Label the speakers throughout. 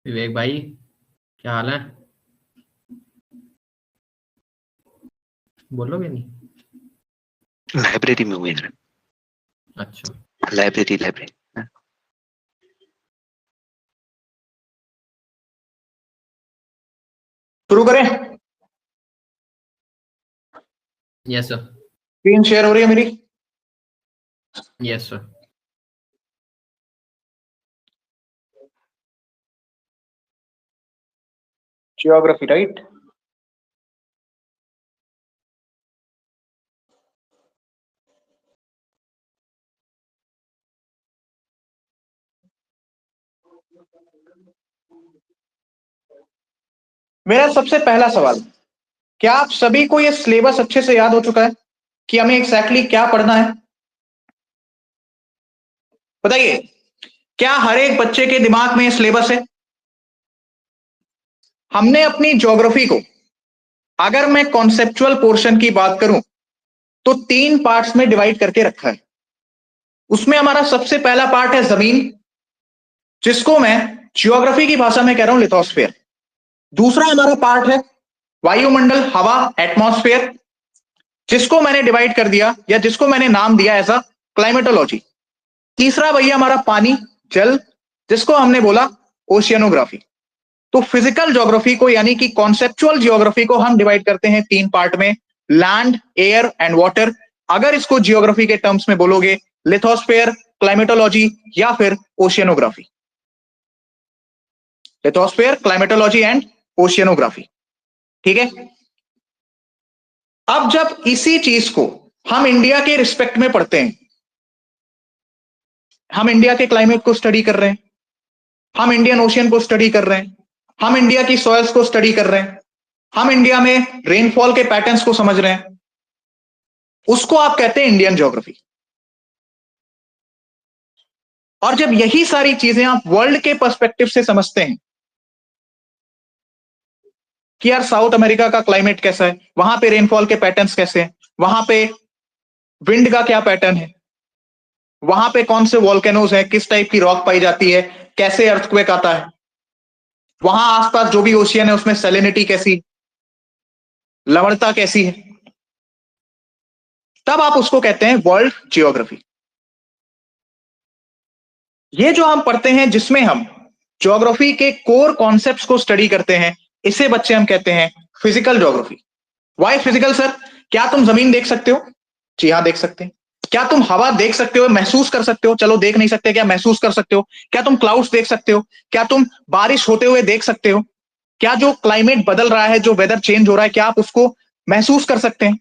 Speaker 1: विवेक भाई, क्या हाल है? बोलोगे नहीं?
Speaker 2: लाइब्रेरी में हूँ यार।
Speaker 1: अच्छा,
Speaker 2: लाइब्रेरी लाइब्रेरी।
Speaker 3: शुरू करें?
Speaker 1: Yes sir.
Speaker 3: स्क्रीन शेयर हो रही है मेरी?
Speaker 1: Yes sir.
Speaker 3: Geography, right? मेरा सबसे पहला सवाल, क्या आप सभी को यह सिलेबस अच्छे से याद हो चुका है कि हमें एग्जैक्टली क्या पढ़ना है? बताइए, क्या हर एक बच्चे के दिमाग में सिलेबस है? हमने अपनी ज्योग्राफी को, अगर मैं कॉन्सेप्चुअल पोर्शन की बात करूं, तो 3 पार्ट्स में डिवाइड करके रखा है। उसमें हमारा सबसे पहला पार्ट है जमीन, जिसको मैं ज्योग्राफी की भाषा में कह रहा हूं लिथोस्फीयर। दूसरा हमारा पार्ट है वायुमंडल, हवा, एटमॉस्फेयर, जिसको मैंने डिवाइड कर दिया या जिसको मैंने नाम दिया एज अ क्लाइमेटोलॉजी। तीसरा भैया हमारा पानी, जल, जिसको हमने बोला ओशियनोग्राफी। तो फिजिकल ज्योग्राफी को यानी कि कॉन्सेप्चुअल ज्योग्राफी को हम डिवाइड करते हैं 3 पार्ट में, लैंड, एयर एंड वाटर। अगर इसको जियोग्राफी के टर्म्स में बोलोगे, लिथोस्फीयर, क्लाइमेटोलॉजी या फिर oceanography. Lithosphere, climatology and oceanography, ठीक है? अब जब इसी चीज को हम इंडिया के रिस्पेक्ट में पढ़ते हैं, हम इंडिया के क्लाइमेट को स्टडी कर रहे हैं, हम इंडियन ओशियन को स्टडी कर रहे हैं, हम इंडिया की सॉइल्स को स्टडी कर रहे हैं, हम इंडिया में रेनफॉल के पैटर्न्स को समझ रहे हैं, उसको आप कहते हैं इंडियन ज्योग्राफी। और जब यही सारी चीजें आप वर्ल्ड के पर्सपेक्टिव से समझते हैं कि यार साउथ अमेरिका का क्लाइमेट कैसा है, वहां पे रेनफॉल के पैटर्न्स कैसे हैं, वहां पे विंड का क्या पैटर्न है, वहां पे कौन से वॉल्केनोज है, किस टाइप की रॉक पाई जाती है, कैसे अर्थक्वेक आता है, वहां आसपास जो भी ओशियन है उसमें सैलिनिटी कैसी, लवणता कैसी है, तब आप उसको कहते हैं वर्ल्ड जियोग्राफी। ये जो हम पढ़ते हैं, जिसमें हम ज्योग्राफी के कोर कॉन्सेप्ट्स को स्टडी करते हैं, इसे बच्चे हम कहते हैं physical geography. Why physical sir? क्या तुम जमीन देख सकते हो? जी हाँ, देख सकते हैं। क्या तुम हवा देख सकते हो, महसूस कर सकते हो? चलो देख नहीं सकते, क्या महसूस कर सकते हो? क्या तुम क्लाउड्स देख सकते हो? क्या तुम बारिश होते हुए देख सकते हो? क्या जो क्लाइमेट बदल रहा है, जो वेदर चेंज हो रहा है, क्या आप उसको महसूस कर सकते हैं?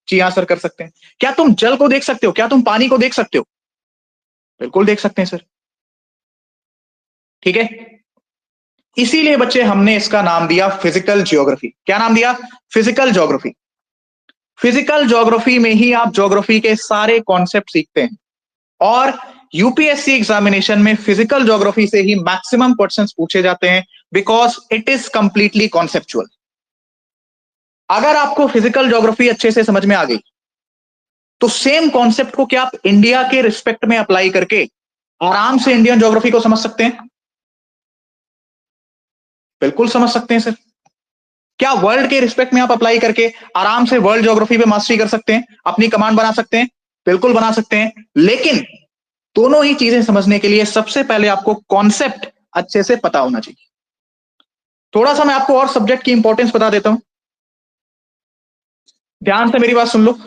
Speaker 3: जी हाँ सर, कर सकते हैं। क्या तुम जल को देख सकते हो? क्या तुम पानी को देख सकते हो? बिल्कुल देख सकते हैं सर, ठीक है? इसीलिए बच्चे हमने इसका नाम दिया फिजिकल ज्योग्राफी। क्या नाम दिया? Physical geography. फिजिकल ज्योग्राफी में ही आप ज्योग्राफी के सारे कॉन्सेप्ट सीखते हैं, और यूपीएससी एग्जामिनेशन में फिजिकल ज्योग्राफी से ही मैक्सिमम क्वेश्चंस पूछे जाते हैं, because it is completely conceptual. अगर आपको फिजिकल ज्योग्राफी अच्छे से समझ में आ गई, तो सेम कॉन्सेप्ट को क्या आप इंडिया के रिस्पेक्ट में अप्लाई करके आराम से इंडियन ज्योग्राफी को समझ सकते हैं? बिल्कुल समझ सकते हैं सर। क्या वर्ल्ड के रिस्पेक्ट में आप अप्लाई करके आराम से वर्ल्ड ज्योग्राफी पे मास्टरी कर सकते हैं, अपनी कमांड बना सकते हैं? बिल्कुल बना सकते हैं। लेकिन दोनों ही चीजें समझने के लिए सबसे पहले आपको कॉन्सेप्ट अच्छे से पता होना चाहिए। थोड़ा सा मैं आपको और सब्जेक्ट की इंपॉर्टेंस बता देता हूं, ध्यान से मेरी बात सुन लो।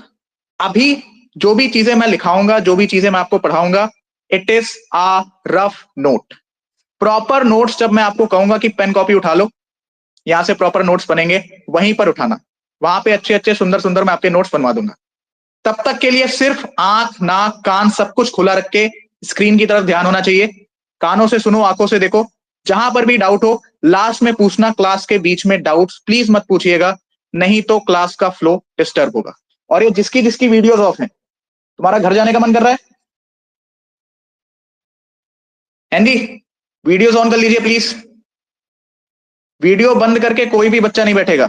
Speaker 3: अभी जो भी चीजें मैं लिखाऊंगा, जो भी चीजें मैं आपको पढ़ाऊंगा, it is a rough note. Proper notes जब मैं आपको कहूंगा कि पेन कॉपी उठा लो, यहां से प्रॉपर नोट्स बनेंगे, वहीं पर उठाना। वहां पे अच्छे अच्छे सुंदर सुंदर मैं आपके नोट्स बनवा दूंगा। तब तक के लिए सिर्फ आंख नाक कान सब कुछ खुला रख के स्क्रीन की तरफ ध्यान होना चाहिए। कानों से सुनो, आंखों से देखो। जहां पर भी डाउट हो लास्ट में पूछना, क्लास के बीच में डाउट्स प्लीज मत पूछिएगा, नहीं तो क्लास का फ्लो डिस्टर्ब होगा। और ये जिसकी जिसकी वीडियोस ऑफ है, तुम्हारा घर जाने का मन कर रहा है? एंडी, वीडियोस ऑन कर लीजिए प्लीज। वीडियो बंद करके कोई भी बच्चा नहीं बैठेगा।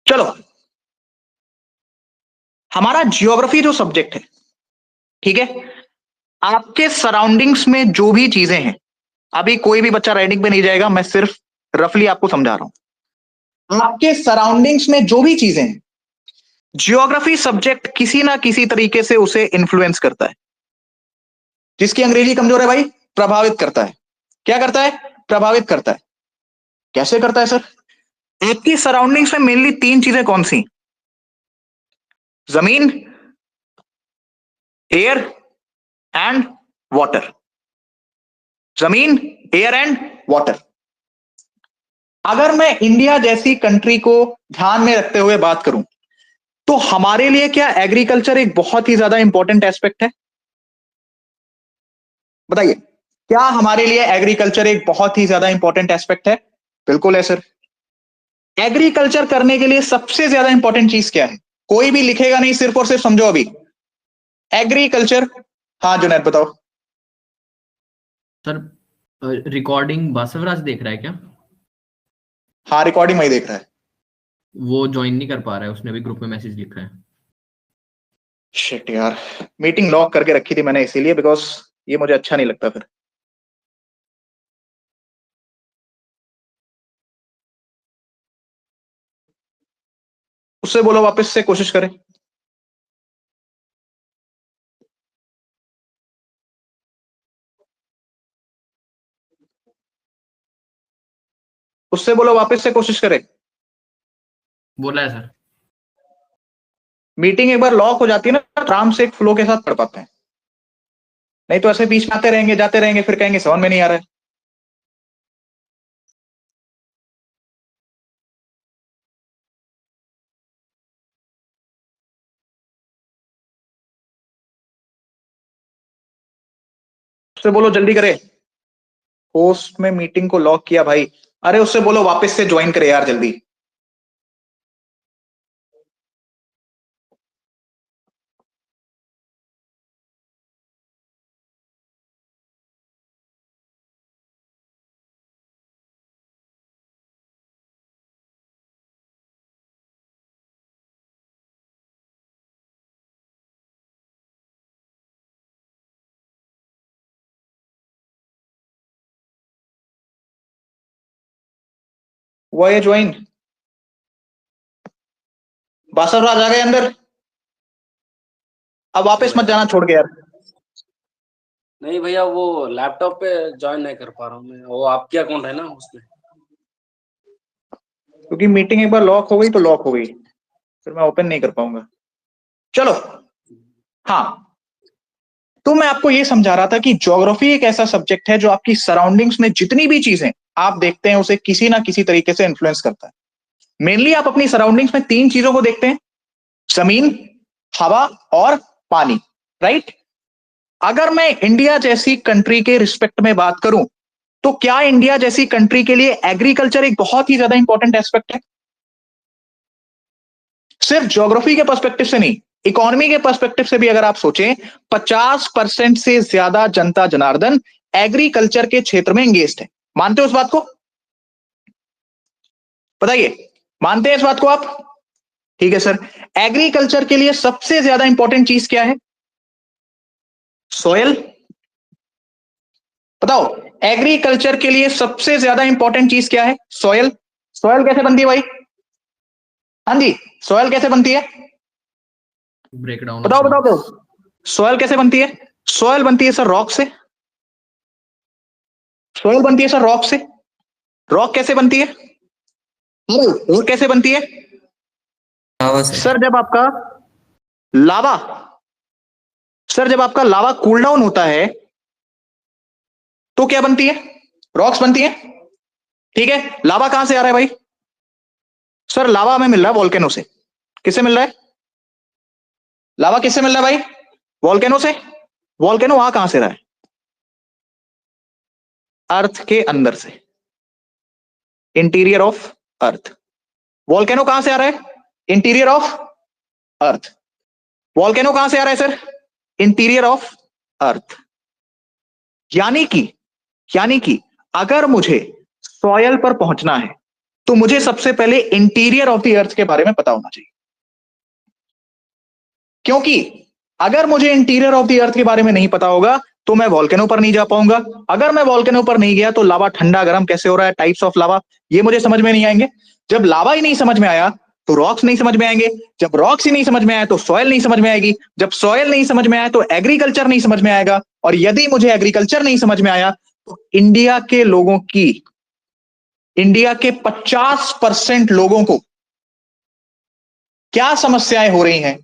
Speaker 3: चलो, हमारा जियोग्राफी जो सब्जेक्ट है, ठीक है, आपके सराउंडिंग्स में जो भी चीजें हैं, अभी कोई भी बच्चा राइडिंग पे नहीं जाएगा, मैं सिर्फ रफली आपको समझा रहा हूं। आपके सराउंडिंग्स में जो भी चीजें हैं, जियोग्राफी सब्जेक्ट किसी ना किसी तरीके से उसे इन्फ्लुएंस करता है। जिसकी अंग्रेजी कमजोर है भाई, प्रभावित करता है। क्या करता है? प्रभावित करता है। कैसे करता है सर? आपकी सराउंडिंग्स में मेनली तीन चीजें कौन सी? जमीन, एयर एंड वाटर। जमीन, एयर एंड वाटर। अगर मैं इंडिया जैसी कंट्री को ध्यान में रखते हुए बात करूं, तो हमारे लिए क्या एग्रीकल्चर एक बहुत ही ज्यादा इंपॉर्टेंट एस्पेक्ट है? बताइए, क्या हमारे लिए एग्रीकल्चर एक बहुत ही ज्यादा इंपॉर्टेंट एस्पेक्ट है? बिल्कुल है सर। एग्रीकल्चर करने के लिए सबसे ज्यादा इंपॉर्टेंट चीज क्या है? कोई भी लिखेगा नहीं, सिर्फ और सिर्फ समझो अभी। एग्रीकल्चर। हाँ जुनैद बताओ।
Speaker 1: सर रिकॉर्डिंग बासवराज देख रहा है क्या?
Speaker 3: हाँ, रिकॉर्डिंग वही देख रहा है।
Speaker 1: वो ज्वाइन नहीं कर पा रहा है, उसने भी ग्रुप में मैसेज लिखा है।
Speaker 3: शिट यार, मीटिंग लॉक करके रखी थी मैंने इसीलिए, बिकॉज ये मुझे अच्छा नहीं लगता फिर। उससे बोलो वापस से कोशिश करें। उससे बोलो वापस से कोशिश करे।
Speaker 1: बोला है सर।
Speaker 3: मीटिंग एक बार लॉक हो जाती है ना, आराम से एक फ्लो के साथ पढ़ पाते हैं। नहीं तो ऐसे बीच में आते रहेंगे जाते रहेंगे, फिर कहेंगे समझ में नहीं आ रहा है। उससे बोलो जल्दी करे। होस्ट में मीटिंग को लॉक किया भाई। अरे उससे बोलो वापस से ज्वाइन करे यार जल्दी। हुआ ये ज्वाइन? बासवराज आ गए अंदर। अब वापस मत जाना छोड़ के यार।
Speaker 4: नहीं भैया, वो लैपटॉप पे ज्वाइन नहीं कर पा रहा हूँ मैं, वो आपके अकाउंट है ना उसमें।
Speaker 3: क्योंकि मीटिंग एक बार लॉक हो गई तो लॉक हो गई, फिर मैं ओपन नहीं कर पाऊंगा। चलो, हाँ, तो मैं आपको ये समझा रहा था कि ज्योग्राफी एक ऐसा सब्जेक्ट है जो आपकी सराउंडिंग्स में जितनी भी चीजें आप देखते हैं उसे किसी ना किसी तरीके से इन्फ्लुएंस करता है। मेनली आप अपनी सराउंडिंग्स में तीन चीजों को देखते हैं, जमीन, हवा और पानी, राइट? अगर मैं इंडिया जैसी कंट्री के रिस्पेक्ट में बात करूं, तो क्या इंडिया जैसी कंट्री के लिए एग्रीकल्चर एक बहुत ही ज्यादा इंपॉर्टेंट एस्पेक्ट है? सिर्फ ज्योग्राफी के पर्सपेक्टिव से नहीं, इकोनॉमी के पर्सपेक्टिव से भी अगर आप सोचें, 50% से ज्यादा जनता जनार्दन एग्रीकल्चर के क्षेत्र में एंगेज्ड है। मानते हो इस बात को? बताइए, मानते हैं इस बात को आप? ठीक है सर। एग्रीकल्चर के लिए सबसे ज्यादा इंपॉर्टेंट चीज क्या है? सोयल, बताओ एग्रीकल्चर के लिए सबसे ज्यादा इंपॉर्टेंट चीज क्या है? सॉयल। सॉयल कैसे बनती है भाई? हाँ जी, सॉयल कैसे बनती है?
Speaker 1: ब्रेक डाउन
Speaker 3: बताओ बताओ बताओ, सॉयल कैसे बनती है? सॉयल बनती है सर रॉक से। सॉयल बनती है सर रॉक से। रॉक कैसे बनती है? रॉक कैसे बनती है? सर जब आपका लावा, सर जब आपका लावा कूल डाउन होता है तो क्या बनती है? रॉक्स बनती है। ठीक है, लावा कहां से आ रहा है भाई? सर लावा हमें मिल रहा है वोल्केनो से। किससे मिल रहा है? लावा किससे मिल रहा है भाई? वोल्केनो से। वोल्केनो वहां कहां से रहा है? अर्थ के अंदर से, इंटीरियर ऑफ अर्थ। वोल्केनो कहां से आ रहा है? Interior of earth. वोल्केनो कहां से आ रहा है सर? Interior of earth. यानी कि अगर मुझे सॉयल पर पहुंचना है तो मुझे सबसे पहले इंटीरियर ऑफ द अर्थ के बारे में पता होना चाहिए, क्योंकि अगर मुझे इंटीरियर ऑफ द अर्थ के बारे में नहीं पता होगा तो मैं वोल्केनो पर नहीं जा पाऊंगा। अगर मैं वोल्केनो पर नहीं गया तो लावा ठंडा गर्म कैसे हो रहा है, टाइप्स ऑफ लावा, ये मुझे समझ में नहीं आएंगे। जब लावा ही नहीं समझ में आया तो रॉक्स नहीं समझ में आएंगे। जब रॉक्स ही नहीं समझ में आया तो सॉयल नहीं समझ में आएगी। जब सॉयल नहीं समझ में आया तो एग्रीकल्चर नहीं समझ में आएगा। और यदि मुझे एग्रीकल्चर नहीं समझ में आया तो इंडिया के लोगों की, इंडिया के 50% लोगों को क्या समस्याएं हो रही हैं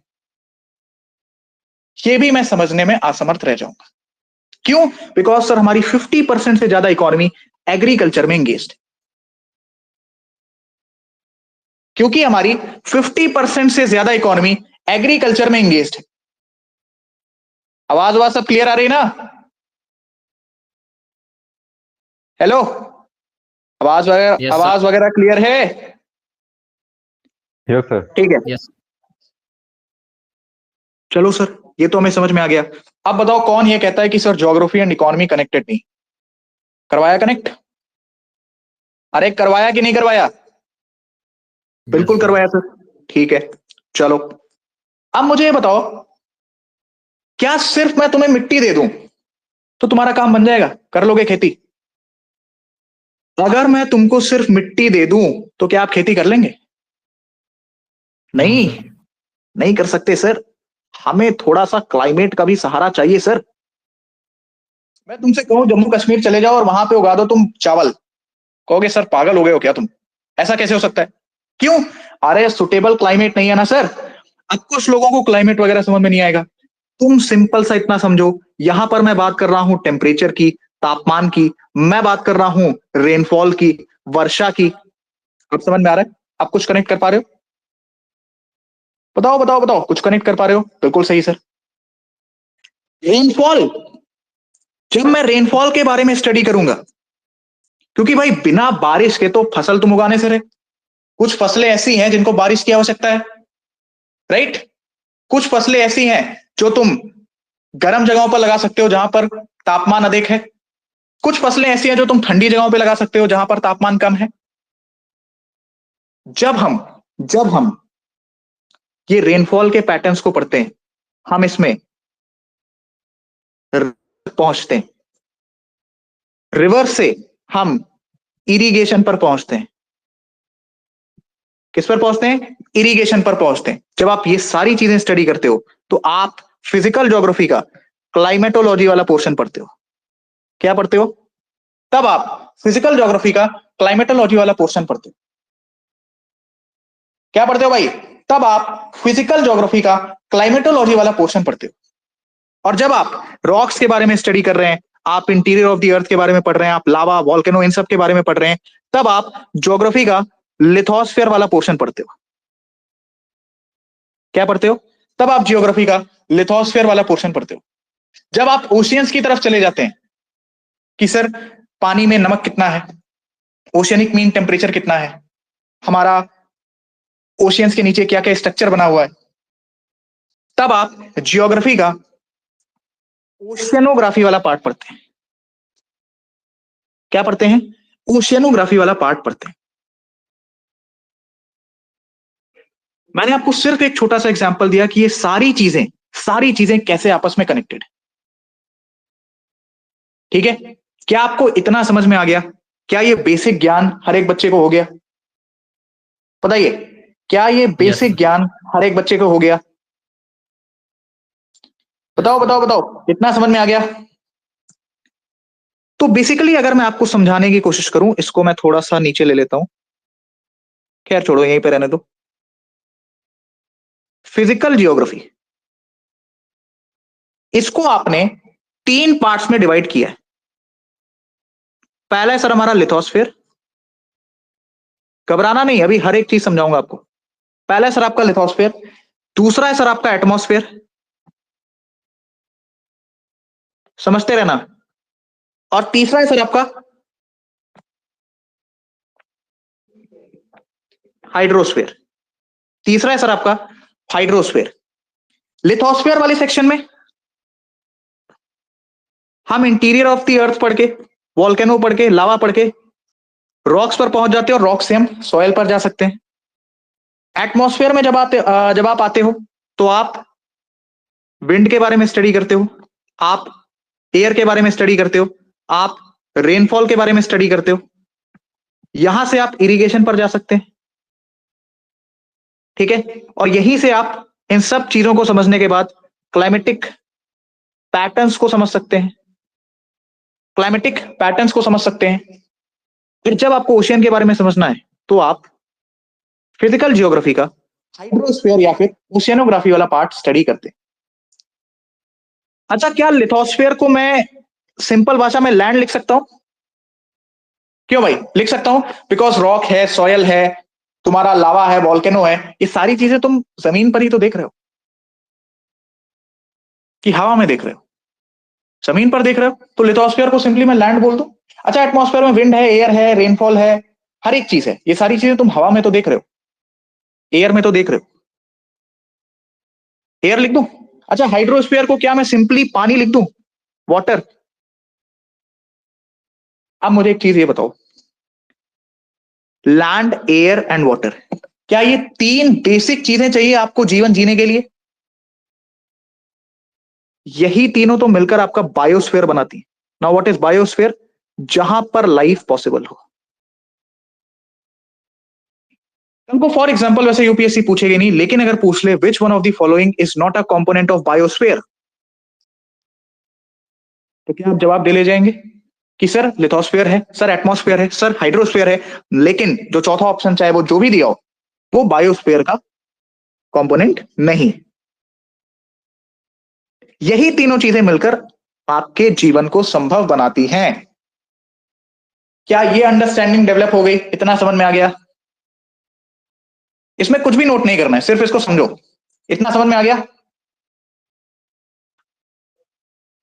Speaker 3: ये भी मैं समझने में असमर्थ रह जाऊंगा। क्यों? बिकॉज सर हमारी 50% से ज्यादा इकोनॉमी एग्रीकल्चर में एंगेज्ड है। क्योंकि हमारी 50% से ज्यादा इकोनॉमी एग्रीकल्चर में एंगेज्ड है। आवाज सब क्लियर आ रही है ना? हेलो, आवाज वगैरह क्लियर है?
Speaker 5: Yes sir.
Speaker 3: ठीक है,
Speaker 1: यस।
Speaker 3: चलो सर, ये तो हमें समझ में आ गया। अब बताओ कौन ये कहता है कि sir geography and economy connected नहीं? करवाया कनेक्ट? अरे करवाया कि नहीं करवाया? बिल्कुल करवाया सर। ठीक है, चलो अब मुझे ये बताओ, क्या सिर्फ मैं तुम्हें मिट्टी दे दूं तो तुम्हारा काम बन जाएगा? कर लोगे खेती? अगर मैं तुमको सिर्फ मिट्टी दे दूं तो क्या आप खेती कर लेंगे? नहीं, नहीं कर सकते सर। हमें थोड़ा सा क्लाइमेट का भी सहारा चाहिए सर। मैं तुमसे कहूं जम्मू कश्मीर चले जाओ और वहां पे उगा दो तुम चावल, कहोगे सर पागल हो गए हो क्या तुम? ऐसा कैसे हो सकता है? क्यों? अरे सुटेबल क्लाइमेट नहीं है ना सर। अब कुछ लोगों को क्लाइमेट वगैरह समझ में नहीं आएगा। तुम सिंपल सा इतना समझो, यहां पर मैं बात कर रहा हूं टेम्परेचर की, तापमान की, मैं बात कर रहा हूं रेनफॉल की, वर्षा की। अब समझ में आ रहा है? आप कुछ कनेक्ट कर पा रहे हो? बताओ बताओ बताओ, कुछ कनेक्ट कर पा रहे हो? बिल्कुल सही सर। रेनफॉल, जब मैं रेनफॉल के बारे में स्टडी करूंगा, क्योंकि भाई बिना बारिश के तो फसल तुम उगाने से रहे। कुछ फसलें ऐसी हैं जिनको बारिश की आवश्यकता है, राइट? कुछ फसलें ऐसी हैं जो तुम गर्म जगहों पर लगा सकते हो जहां पर तापमान अधिक है। कुछ फसलें ऐसी हैं जो तुम ठंडी जगहों पर लगा सकते हो जहां पर तापमान कम है। जब हम ये रेनफॉल के पैटर्न्स को पढ़ते हैं, हम इसमें पहुंचते हैं, रिवर्स से हम इरिगेशन पर पहुंचते हैं। किस पर पहुंचते हैं? इरिगेशन पर पहुंचते हैं। जब आप ये सारी चीजें स्टडी करते हो तो आप फिजिकल ज्योग्राफी का क्लाइमेटोलॉजी वाला पोर्शन पढ़ते हो। क्या पढ़ते हो? तब आप फिजिकल ज्योग्राफी का क्लाइमेटोलॉजी वाला पोर्शन पढ़ते हो। क्या पढ़ते हो भाई? तब आप फिजिकल ज्योग्राफी का क्लाइमेटोलॉजी वाला पोर्शन पढ़ते हो। और जब आप रॉक्स के बारे में स्टडी कर रहे हैं, आप इंटीरियर ऑफ द अर्थ के बारे में पढ़ रहे हैं, आप लावा, वोल्केनो, इन सब के बारे में पढ़ रहे हैं, तब आप ज्योग्राफी का लिथोस्फीयर वाला पोर्शन पढ़ते हो। क्या पढ़ते हो? तब आप जियोग्राफी का लिथोस्फीयर वाला पोर्शन पढ़ते हो। जब आप ओशियंस की तरफ चले जाते हैं कि सर पानी में नमक कितना है, ओशियनिक मीन टेम्परेचर कितना है, हमारा ओशियंस के नीचे क्या क्या स्ट्रक्चर बना हुआ है, तब आप जियोग्राफी का ओशियनोग्राफी वाला पार्ट पढ़ते हैं। क्या पढ़ते हैं? ओशियनोग्राफी वाला पार्ट पढ़ते हैं। मैंने आपको सिर्फ एक छोटा सा एग्जांपल दिया कि ये सारी चीजें कैसे आपस में कनेक्टेड है। ठीक है, क्या आपको इतना समझ में आ गया? क्या ये बेसिक ज्ञान हर एक बच्चे को हो गया? बताइए, क्या ये बेसिक
Speaker 1: sir.
Speaker 3: ज्ञान हर एक बच्चे को हो गया? बताओ बताओ बताओ, इतना समझ में आ गया? तो बेसिकली अगर मैं आपको समझाने की कोशिश करूं, इसको मैं थोड़ा सा नीचे ले लेता हूं, खैर छोड़ो, यहीं पे रहने दो। फिजिकल जियोग्राफी, इसको आपने 3 पार्ट्स में डिवाइड किया है। पहला है सर हमारा लिथोस्फीयर। घबराना नहीं, अभी हर एक चीज समझाऊंगा आपको। पहला है सर आपका लिथोस्फीयर, दूसरा है सर आपका एटमॉस्फेयर, समझते रहना, और तीसरा है सर आपका हाइड्रोस्फीयर। तीसरा है सर आपका हाइड्रोस्फीयर। लिथोस्फीयर वाले सेक्शन में हम इंटीरियर ऑफ द अर्थ पढ़ के, वॉल्केनो पढ़ के, लावा पढ़ के रॉक्स पर पहुंच जाते हो, और रॉक से हम सॉइल पर जा सकते हैं। एटमॉस्फेयर में जब आप आते हो तो आप विंड के बारे में स्टडी करते हो, आप एयर के बारे में स्टडी करते हो, आप रेनफॉल के बारे में स्टडी करते हो। यहां से आप इरिगेशन पर जा सकते हैं, ठीक है। और यहीं से आप इन सब चीजों को समझने के बाद क्लाइमेटिक पैटर्न्स को समझ सकते हैं, क्लाइमेटिक पैटर्न्स को समझ सकते हैं। फिर जब आपको ओशियन के बारे में समझना है तो आप फिजिकल जियोग्राफी का हाइड्रोस्फीयर या फिर ओशियनोग्राफी वाला पार्ट स्टडी करते हैं। अच्छा, क्या लिथोस्फीयर को मैं सिंपल भाषा में लैंड लिख सकता हूं? क्यों भाई लिख सकता हूं? बिकॉज रॉक है, सॉयल है, तुम्हारा लावा है, वॉल्केनो है, ये सारी चीजें तुम जमीन पर ही तो देख रहे हो, कि हवा में देख रहे हो? जमीन पर देख रहे हो, तो लिथोस्फीयर को सिंपली मैं लैंड बोल दूं। अच्छा, एटमॉस्फेयर में विंड है, एयर है, रेनफॉल है, हर एक चीज है, ये सारी चीजें तुम हवा में तो देख रहे हो, एयर में तो देख रहे हो, एयर लिख दूं। अच्छा, हाइड्रोस्फीयर को क्या मैं सिंपली पानी लिख दूं, वाटर? अब मुझे एक चीज ये बताओ, लैंड, एयर एंड वाटर, क्या ये 3 बेसिक चीजें चाहिए आपको जीवन जीने के लिए? यही तीनों तो मिलकर आपका बायोस्फीयर बनाती है। Now what is biosphere? जहां पर लाइफ पॉसिबल हो। तुमको फॉर एग्जांपल वैसे यूपीएससी पूछेगी नहीं, लेकिन अगर पूछ ले which one of the following is not a component of biosphere, तो क्या आप जवाब दे ले जाएंगे कि सर लिथोस्फीयर है, सर एटमॉस्फेयर है, सर हाइड्रोस्फीयर है, लेकिन जो चौथा ऑप्शन चाहे वो जो भी दिया हो वो बायोस्फीयर का कंपोनेंट नहीं। यही तीनों चीजें मिलकर आपके जीवन को संभव बनाती हैं। क्या ये अंडरस्टैंडिंग डेवलप हो गई? इतना समझ में आ गया? इसमें कुछ भी नोट नहीं करना है, सिर्फ इसको समझो। इतना समझ में आ गया?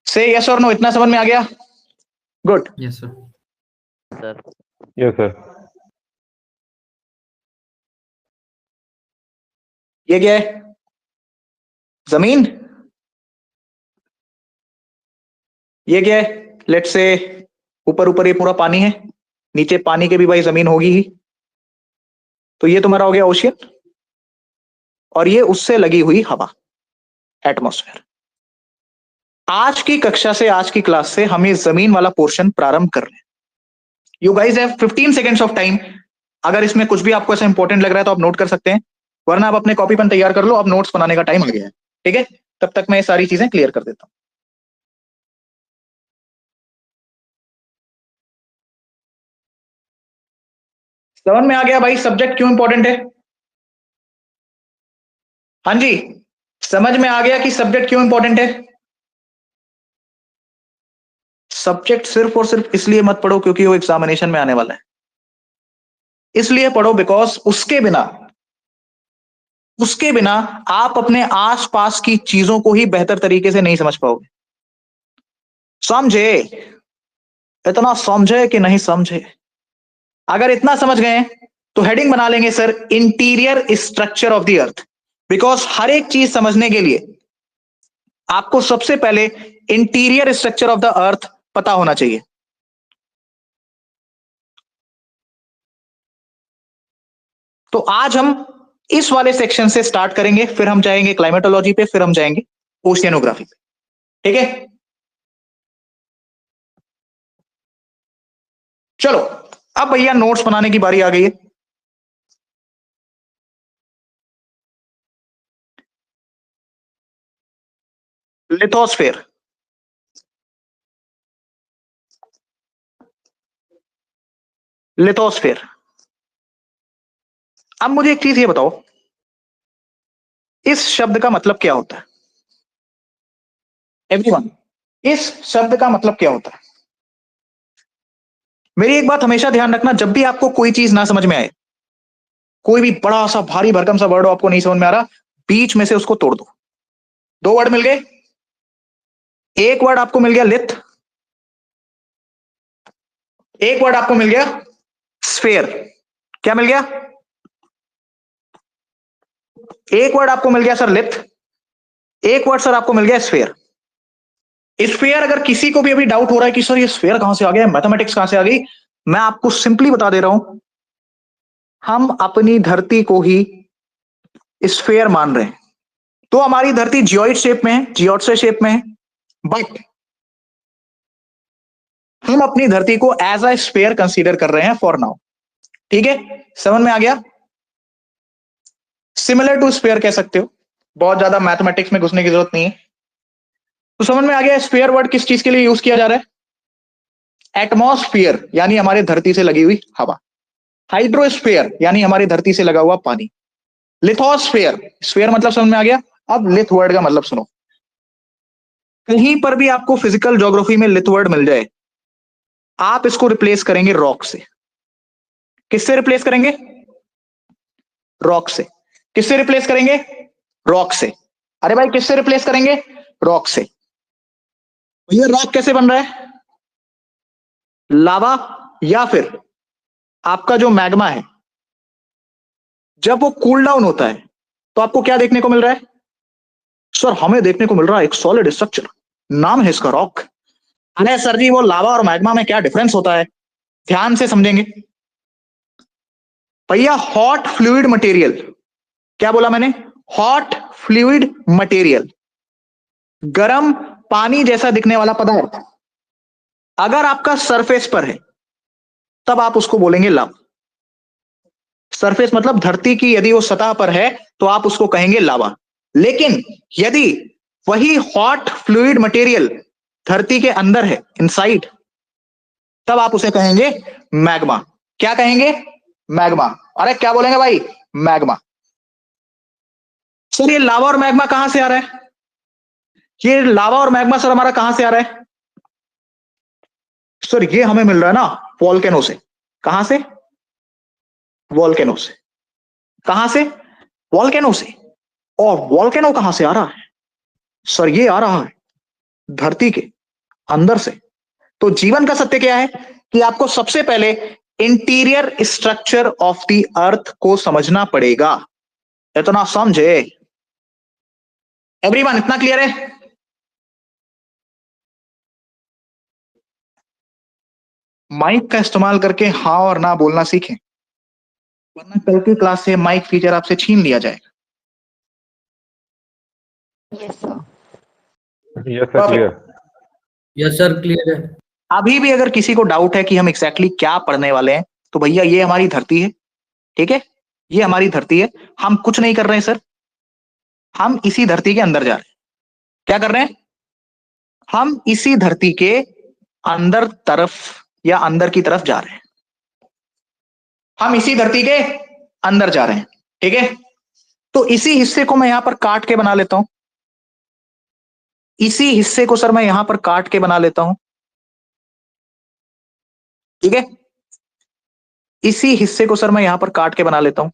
Speaker 3: से यस और नो, इतना समझ में आ गया? Good.
Speaker 1: Yes, sir.
Speaker 5: Sir.
Speaker 6: Yes sir.
Speaker 3: ये क्या है? जमीन। ये क्या है? लेट्स से ऊपर ऊपर ये पूरा पानी है, नीचे पानी के भी भाई जमीन होगी ही, तो ये तुम्हारा हो गया ओशियन, और ये उससे लगी हुई हवा, एटमॉस्फेयर। आज की कक्षा से, आज की क्लास से हम ये जमीन वाला पोर्शन प्रारंभ कर रहे हैं। You guys have 15 seconds of time. अगर इसमें कुछ भी आपको ऐसा इंपॉर्टेंट लग रहा है तो आप नोट कर सकते हैं, वरना आप अपने कॉपी पेन तैयार कर लो, अब नोट्स बनाने का टाइम आ गया है, ठीक है? तब तक मैं ये सारी चीजें क्लियर कर देता हूं। समझ में आ गया भाई सब्जेक्ट क्यों इंपॉर्टेंट है? हाँ जी, समझ में आ गया कि सब्जेक्ट क्यों इंपॉर्टेंट है? सब्जेक्ट सिर्फ और सिर्फ इसलिए मत पढ़ो क्योंकि वो एग्जामिनेशन में आने वाला है, इसलिए पढ़ो बिकॉज उसके बिना आप अपने आसपास की चीजों को ही बेहतर तरीके से नहीं समझ पाओगे। समझे? इतना समझे कि नहीं समझे? अगर इतना समझ गए तो हेडिंग बना लेंगे sir, interior structure of the earth. Because हर एक चीज समझने के लिए आपको सबसे पहले interior structure of the earth पता होना चाहिए। तो आज हम इस वाले सेक्शन से स्टार्ट करेंगे, फिर हम जाएंगे क्लाइमेटोलॉजी पे, फिर हम जाएंगे ओशियनोग्राफी पे, ठीक है? चलो अब भैया नोट्स बनाने की बारी आ गई है। Lithosphere, lithosphere. अब मुझे एक चीज ये बताओ, इस शब्द का मतलब क्या होता है? एवरीवन, इस शब्द का मतलब क्या होता है? मेरी एक बात हमेशा ध्यान रखना, जब भी आपको कोई चीज ना समझ में आए, कोई भी बड़ा सा भारी भरकम सा वर्ड आपको नहीं समझ में आ रहा, बीच में से उसको तोड़ दो। दो वर्ड मिल गए, एक वर्ड आपको मिल गया लिथ, एक वर्ड आपको मिल गया स्फेयर। क्या मिल गया? एक वर्ड आपको मिल गया सर लिथ, एक वर्ड सर आपको मिल गया स्फेयर। स्फेयर, अगर किसी को भी अभी डाउट हो रहा है कि सर ये स्फेयर कहां से आ गया, मैथमेटिक्स कहां से आ गई, मैं आपको सिंपली बता दे रहा हूं, हम अपनी धरती को ही स्फेयर मान रहे हैं। तो हमारी धरती जियोइड शेप में है, जियोइड शेप में है, बट हम अपनी धरती को एज अ स्फेयर कंसीडर कर रहे हैं फॉर नाउ। ठीक है, समझ में आ गया? सिमिलर टू स्फेयर कह सकते हो, बहुत ज्यादा मैथमेटिक्स में घुसने की जरूरत नहीं है। तो समझ में आ गया स्फेयर वर्ड किस चीज के लिए यूज किया जा रहा है? एटमॉस्फेयर यानी हमारे धरती से लगी हुई हवा, हाइड्रोस्फेयर यानी हमारी धरती से लगा हुआ पानी, लिथोस्फेयर, स्फेयर मतलब समझ में आ गया। अब लिथ वर्ड का मतलब सुनो, कहीं पर भी आपको फिजिकल ज्योग्राफी में लिथ वर्ड मिल जाए, आप इसको रिप्लेस करेंगे रॉक से। किससे रिप्लेस करेंगे? रॉक से। किससे रिप्लेस करेंगे? रॉक से। अरे भाई किससे रिप्लेस करेंगे? रॉक से। ये रॉक कैसे बन रहा है? लावा या फिर आपका जो मैग्मा है, जब वो कूल डाउन होता है तो आपको क्या देखने को मिल रहा है? सर हमें देखने को मिल रहा है एक सॉलिड स्ट्रक्चर, नाम है इसका रॉक। अरे सर जी वो लावा और मैग्मा में क्या डिफरेंस होता है? ध्यान से समझेंगे भैया। हॉट फ्लूइड मटेरियल, क्या बोला मैंने? हॉट फ्लूइड मटेरियल, गर्म पानी जैसा दिखने वाला पदार्थ अगर आपका सरफेस पर है तब आप उसको बोलेंगे लावा। सरफेस मतलब धरती की यदि वो सतह पर है तो आप उसको कहेंगे लावा। लेकिन यदि वही हॉट फ्लूइड मटेरियल धरती के अंदर है, इनसाइड, तब आप उसे कहेंगे मैग्मा। क्या कहेंगे? मैग्मा। अरे क्या बोलेंगे भाई? मैग्मा। सर ये लावा और मैग्मा कहां से आ रहा है? ये लावा और मैग्मा सर हमारा कहां से आ रहा है? सर ये हमें मिल रहा है ना वॉल्केनो से। कहां से? वॉल्केनो से। कहां से? वॉल्केनो से। और वॉल्केनो कहां से आ रहा है? सर ये आ रहा है धरती के अंदर से। तो जीवन का सत्य क्या है कि आपको सबसे पहले इंटीरियर स्ट्रक्चर ऑफ द अर्थ को समझना पड़ेगा। इतना समझे एवरीवन? इतना क्लियर है? माइक का इस्तेमाल करके हाँ और ना बोलना सीखें, वरना कल की क्लास से माइक फीचर आपसे छीन लिया जाएगा।
Speaker 5: Yes sir.
Speaker 6: Yes sir, clear.
Speaker 1: Yes sir clear है।
Speaker 3: अभी भी अगर किसी को डाउट है कि हम एग्जैक्टली क्या पढ़ने वाले हैं, तो भैया ये हमारी धरती है, ठीक है? ये हमारी धरती है, हम कुछ नहीं कर रहे हैं सर, हम इसी धरती के अंदर जा रहे हैं। क्या कर रहे हैं? हम इसी धरती के अंदर तरफ या अंदर की तरफ जा रहे हैं। हम इसी धरती के अंदर जा रहे हैं, ठीक है? तो इसी हिस्से को मैं यहां पर काट के बना लेता हूं, इसी हिस्से को सर मैं यहां पर काट के बना लेता हूं, ठीक है? इसी हिस्से को सर मैं यहां पर काट के बना लेता हूं।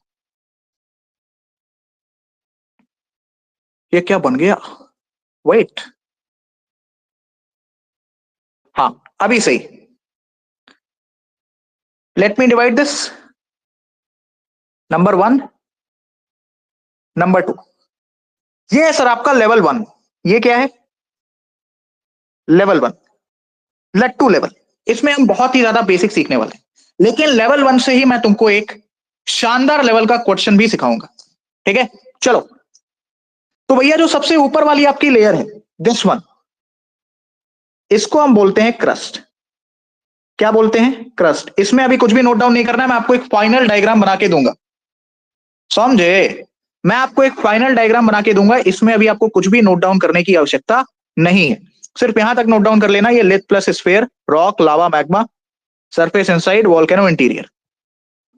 Speaker 3: ये क्या बन गया? वेट, हाँ अभी सही। Let me divide this, number 1, number 2। ये है सर आपका लेवल 1। ये क्या है? लेवल 1, लट्टू लेवल। इसमें हम बहुत ही ज्यादा बेसिक सीखने वाले हैं, लेकिन लेवल 1 से ही मैं तुमको एक शानदार लेवल का क्वेश्चन भी सिखाऊंगा, ठीक है? चलो, तो भैया जो सबसे ऊपर वाली आपकी लेयर है, दिस वन, इसको हम बोलते हैं क्रस्ट। क्या बोलते हैं, क्रस्ट। इसमें अभी कुछ भी नोट डाउन नहीं करना है, मैं आपको एक फाइनल डायग्राम बना के दूंगा, समझे? मैं आपको एक फाइनल डायग्राम बना के दूंगा, इसमें अभी आपको कुछ भी नोट डाउन करने की आवश्यकता नहीं है, सिर्फ यहां तक नोट डाउन कर लेना, ये lithosphere, rock, lava, magma, surface inside, volcano interior,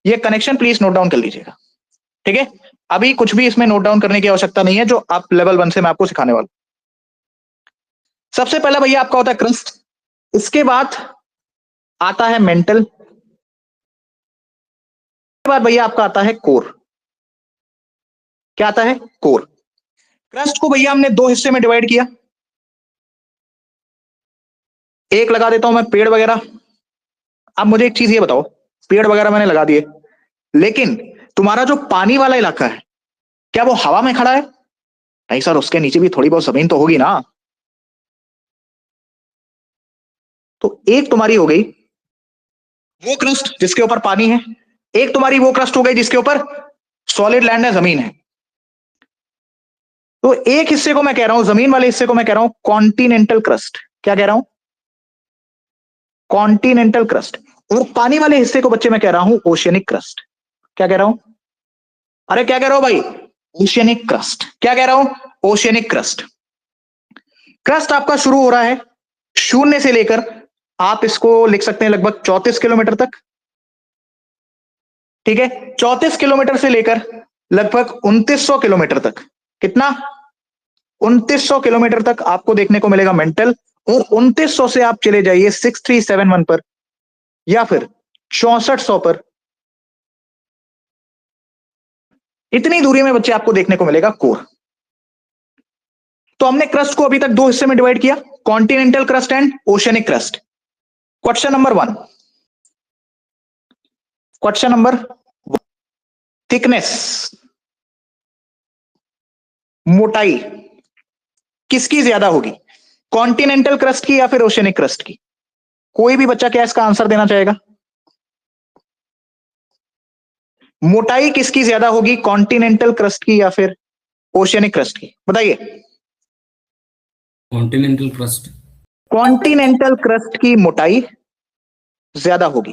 Speaker 3: ये कनेक्शन प्लीज नोट डाउन कर लीजिएगा, ठीक है? अभी कुछ भी इसमें नोट डाउन करने की आवश्यकता नहीं है, जो आप लेवल 1 से मैं आपको सिखाने वाला। सबसे पहला भैया आपका होता है क्रस्ट, इसके बाद आता है मेंटल, इसके बाद भैया आपका आता है कोर। क्या आता है? कोर। क्रस्ट को भैया हमने दो हिस्से में डिवाइड किया, एक लगा देता हूं मैं पेड़ वगैरह। अब मुझे एक चीज ये बताओ, पेड़ वगैरह मैंने लगा दिए, लेकिन तुम्हारा जो पानी वाला इलाका है, क्या वो हवा में खड़ा है? नहीं सर, उसके नीचे भी थोड़ी बहुत जमीन तो होगी ना। तो एक तुम्हारी हो गई वो क्रस्ट जिसके ऊपर पानी है, एक तुम्हारी वो क्रस्ट हो गई जिसके ऊपर सॉलिड लैंड है, जमीन है। तो एक हिस्से को मैं कह रहा हूं, जमीन वाले हिस्से को मैं कह रहा हूं कॉन्टिनेंटल क्रस्ट। क्या कह रहा हूं? Continental crust. और पानी वाले हिस्से को बच्चे मैं कह रहा हूं ओशियनिक क्रस्ट। क्या कह रहा हूं? अरे क्या कह रहा हूं भाई? Oceanic crust. क्या कह रहा हूं? Oceanic crust. क्रस्ट आपका शुरू हो रहा है शून्य से लेकर, आप इसको लिख सकते हैं लगभग 34 किलोमीटर तक, ठीक है? 34 किलोमीटर से लेकर लगभग 2900 किलोमीटर तक। कितना? 2900 किलोमीटर तक आपको देखने को मिलेगा मेंटल, और 2900 से आप चले जाइए 6371 पर या फिर 6400 पर, इतनी दूरी में बच्चे आपको देखने को मिलेगा कोर। तो हमने क्रस्ट को अभी तक दो हिस्से में डिवाइड किया, continental crust and oceanic crust. Question number 1, question number, thickness, मोटाई किसकी ज्यादा होगी, कॉन्टिनेंटल क्रस्ट की या फिर ओशियनिक क्रस्ट की? कोई भी बच्चा क्या इसका आंसर देना चाहेगा? मोटाई किसकी ज्यादा होगी, कॉन्टिनेंटल क्रस्ट की या फिर ओशियनिक क्रस्ट की? बताइए।
Speaker 5: Continental crust.
Speaker 3: कॉन्टिनेंटल क्रस्ट की मोटाई ज्यादा होगी।